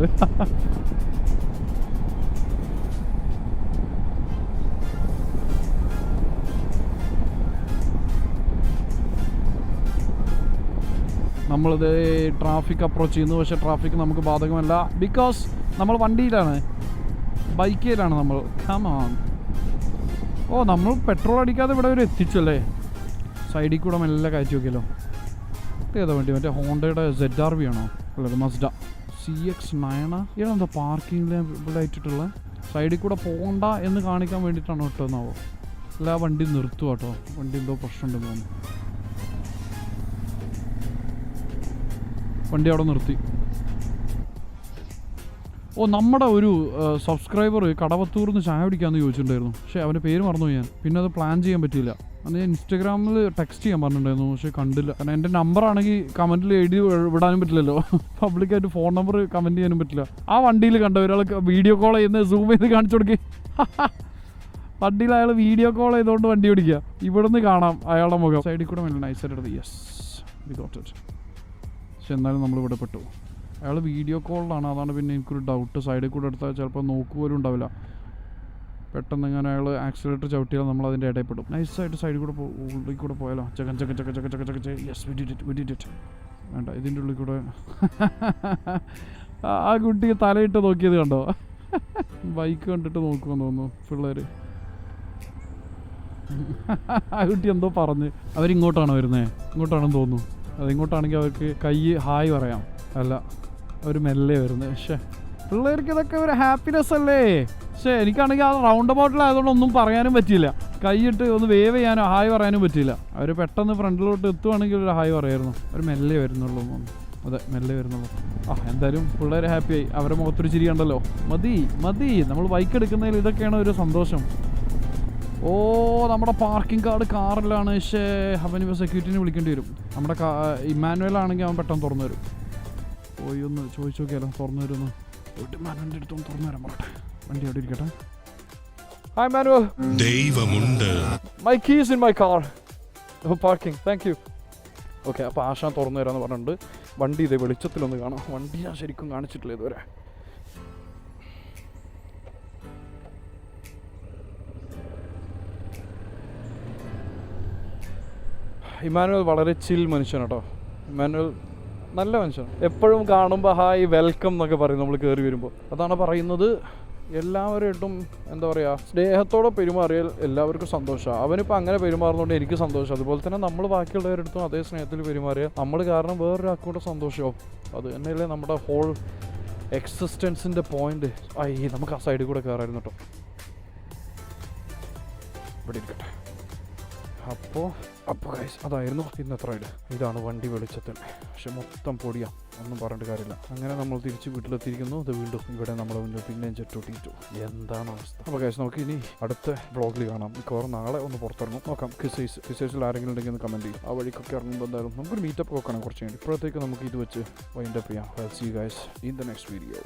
നമ്മളിത് ട്രാഫിക് അപ്രോച്ച് ചെയ്യുന്നു. പക്ഷേ ട്രാഫിക് നമുക്ക് ബാധകമല്ല, ബിക്കോസ് നമ്മൾ വണ്ടിയിലാണ്, ബൈക്കിലാണ് നമ്മൾ. Come on. ഓ, നമ്മൾ പെട്രോൾ അടിക്കാതെ ഇവിടെ വരെ എത്തിച്ചു അല്ലേ. സൈഡിൽ കൂടെ മെല്ലെ കയറ്റി നോക്കിയല്ലോ. ഏതാ വണ്ടി? മറ്റേ ഹോണ്ടയുടെ ZRV ആണോ? അല്ലത് മസ്ഡ CX-9. ഇയാളെന്താ പാർക്കിങ്ങിൽ ഇവിടെ ആയിട്ടുള്ള സൈഡിൽ കൂടെ പോകണ്ട എന്ന് കാണിക്കാൻ വേണ്ടിയിട്ടാണോ ഇട്ടെന്നാവോ? അല്ല, ആ വണ്ടി നിർത്തുക കേട്ടോ. വണ്ടി എന്തോ പ്രശ്നമുണ്ടെന്ന് തോന്നുന്നു. വണ്ടി അവിടെ നിർത്തി. ഓ, നമ്മുടെ ഒരു സബ്സ്ക്രൈബർ കടവത്തൂർ നിന്ന് ചായ പിടിക്കാമെന്ന് ചോദിച്ചിട്ടുണ്ടായിരുന്നു. പക്ഷേ അവൻ്റെ പേര് മറന്നു ഞാൻ. പിന്നെ അത് പ്ലാൻ ചെയ്യാൻ പറ്റിയില്ല. അത് ഞാൻ ഇൻസ്റ്റാഗ്രാമിൽ ടെക്സ്റ്റ് ചെയ്യാൻ പറഞ്ഞിട്ടുണ്ടായിരുന്നു, പക്ഷേ കണ്ടില്ല. കാരണം എൻ്റെ നമ്പറാണെങ്കിൽ കമൻറ്റിൽ എഴുതി വിടാനും പറ്റില്ലല്ലോ. പബ്ലിക്കായിട്ട് ഫോൺ നമ്പർ കമൻറ്റ് ചെയ്യാനും പറ്റില്ല. ആ വണ്ടിയിൽ കണ്ട ഒരാൾ വീഡിയോ കോൾ ചെയ്യുന്ന സൂം ചെയ്ത് കാണിച്ചു കൊടുക്കുക. വണ്ടിയിൽ അയാൾ വീഡിയോ കോൾ ചെയ്തുകൊണ്ട് വണ്ടി ഓടിക്കുക. ഇവിടുന്ന് കാണാം അയാളുടെ മുഖം. സൈഡിൽ കൂടെ നല്ല നൈസായിട്ട് എടുത്ത്. Yes, we got it. പക്ഷെ എന്നാലും നമ്മളിവിടെ പെട്ടു. അയാൾ വീഡിയോ കോളിലാണ്. അതാണ് പിന്നെ എനിക്കൊരു ഡൗട്ട്. സൈഡിൽ കൂടെ എടുത്താൽ ചിലപ്പോൾ നോക്കുപോലും ഉണ്ടാവില്ല. പെട്ടെന്ന് ഇങ്ങനെ അയാൾ ആക്സിലേറ്റർ ചവിട്ടിയാൽ നമ്മൾ അതിൻ്റെ ഇടയിൽ പെടും. നൈസായിട്ട് സൈഡിൽ കൂടെ ഉള്ളിൽ കൂടെ പോയാലോ. ചക്ക. Yes, we did it. വേണ്ട, ഇതിൻ്റെ ഉള്ളിൽ കൂടെ. ആ കുട്ടി തലയിട്ട് നോക്കിയത് കണ്ടോ? ബൈക്ക് കണ്ടിട്ട് നോക്കുമെന്ന് തോന്നുന്നു പിള്ളേർ. ആ കുട്ടി എന്തോ പറഞ്ഞ്. അവരിങ്ങോട്ടാണ് വരുന്നത്, ഇങ്ങോട്ടാണെന്ന് തോന്നുന്നു. അതിങ്ങോട്ടാണെങ്കിൽ അവർക്ക് കൈ ഹായ് പറയാം. അല്ല, അവർ മെല്ലെ വരുന്നത്. പക്ഷേ പിള്ളേർക്ക് ഇതൊക്കെ ഒരു ഹാപ്പിനെസ് അല്ലേ. പക്ഷേ എനിക്കാണെങ്കിൽ ആ റൗണ്ട് അബൌട്ടിലായതുകൊണ്ട് ഒന്നും പറയാനും പറ്റിയില്ല. കൈയിട്ട് ഒന്ന് വേവ് ചെയ്യാനോ ഹായ് പറയാനും പറ്റിയില്ല. അവർ പെട്ടെന്ന് ഫ്രണ്ടിലോട്ട് എത്തുവാണെങ്കിൽ ഒരു ഹായ് പറയായിരുന്നു. അവർ മെല്ലെ വരുന്നുള്ളൂ. അതെ, മെല്ലെ വരുന്നുള്ളൂ. എന്തായാലും പിള്ളേർ ഹാപ്പിയായി. അവരുടെ മുഖത്തൊരു ചിരി കണ്ടല്ലോ. മതി. നമ്മൾ ബൈക്ക് എടുക്കുന്നതിൽ ഇതൊക്കെയാണ് ഒരു സന്തോഷം. ഓ, നമ്മുടെ പാർക്കിംഗ് കാർഡ് കാറിലാണ്. പക്ഷേ അവനിപ്പോൾ സെക്യൂരിറ്റിനെ വിളിക്കേണ്ടി വരും. നമ്മുടെ ഇമ്മാനുവൽ ആണെങ്കിൽ അവൻ പെട്ടെന്ന് തുറന്നു തരും. പോയി ഒന്ന് ചോദിച്ചു നോക്കിയാലോ, തുറന്നു തരുമെന്ന്. ഇമ്മാനുവലിൻ്റെ അടുത്തൊന്ന് തുറന്നു തരാൻ പറയട്ടെ. വണ്ടി അവിടെ ഇരിക്കട്ടെ. Hi Manuel. ദൈവമുണ്ട്. My keys in my car. Parking, thank you. Okay, അപ്പോൾ ആശാൻ തുറന്നു തരാമെന്ന് പറഞ്ഞിട്ടുണ്ട്. വണ്ടി ഇതേ വെളിച്ചത്തിലൊന്ന് കാണാം. വണ്ടി ഞാൻ ശരിക്കും കാണിച്ചിട്ടില്ല ഇതുവരെ. ഇമ്മാനുവൽ വളരെ ചിൽ മനുഷ്യനാണ് കേട്ടോ. ഇമ്മാനുവൽ നല്ല മനുഷ്യൻ. എപ്പോഴും കാണുമ്പോൾ ഹായ് വെൽക്കം എന്നൊക്കെ പറയും നമ്മൾ കയറി വരുമ്പോൾ. അതാണ് പറയുന്നത്. എല്ലാവരുമായിട്ടും എന്താ പറയുക, സ്നേഹത്തോടെ പെരുമാറിയാൽ എല്ലാവർക്കും സന്തോഷമാണ്. അവനിപ്പോൾ അങ്ങനെ പെരുമാറുന്നതുകൊണ്ട് എനിക്ക് സന്തോഷം. അതുപോലെ തന്നെ നമ്മൾ ബാക്കിയുള്ളവരടുത്തും അതേ സ്നേഹത്തിൽ പെരുമാറിയാൽ നമ്മൾ കാരണം വേറൊരാൾക്കൂടെ സന്തോഷമാവും. അത് തന്നെയല്ലേ നമ്മുടെ ഹോൾ എക്സിസ്റ്റൻസിൻ്റെ പോയിന്റ്. നമുക്ക് ആ സൈഡിൽ കൂടെ കയറായിരുന്നു കേട്ടോ. ഇവിടെ ഇരിക്കട്ടെ. അപ്പോൾ ഗൈസ്, അതായിരുന്നു ഇന്നത്തെ റൈഡ്. ഇതാണ് വണ്ടി വെളിച്ചത്തിൽ. പക്ഷെ മൊത്തം പൊടിയാ, ഒന്നും പറഞ്ഞിട്ട് കാര്യമില്ല. അങ്ങനെ നമ്മൾ തിരിച്ച് വീട്ടിലെത്തിയിരിക്കുന്നു. അത് വീണ്ടും ഇവിടെ നമ്മുടെ മുന്നിൽ പിന്നെയും ചെട്ടൊട്ടിയിട്ടു. എന്താണ് അവസ്ഥ? അപ്പോൾ ഗൈസ്, നമുക്ക് ഇനി അടുത്ത വ്ളോഗിൽ കാണാം. മിക്കവാറും നാളെ ഒന്ന് പുറത്തിറങ്ങും. നോക്കാം. കിസൈസിൽ ആരെങ്കിലും ഉണ്ടെങ്കിൽ ഒന്ന് കമൻറ്റ് ചെയ്യും. ആ വഴിക്കൊക്കെ ഇറങ്ങുമ്പോൾ എന്തായാലും നമുക്കൊരു മീറ്റപ്പ് നോക്കണം കുറച്ച് കഴിഞ്ഞ്. ഇപ്പോഴത്തേക്ക് നമുക്ക് ഇത് വെച്ച് വൈൻഡപ്പ് ചെയ്യാം. See guys in the next video.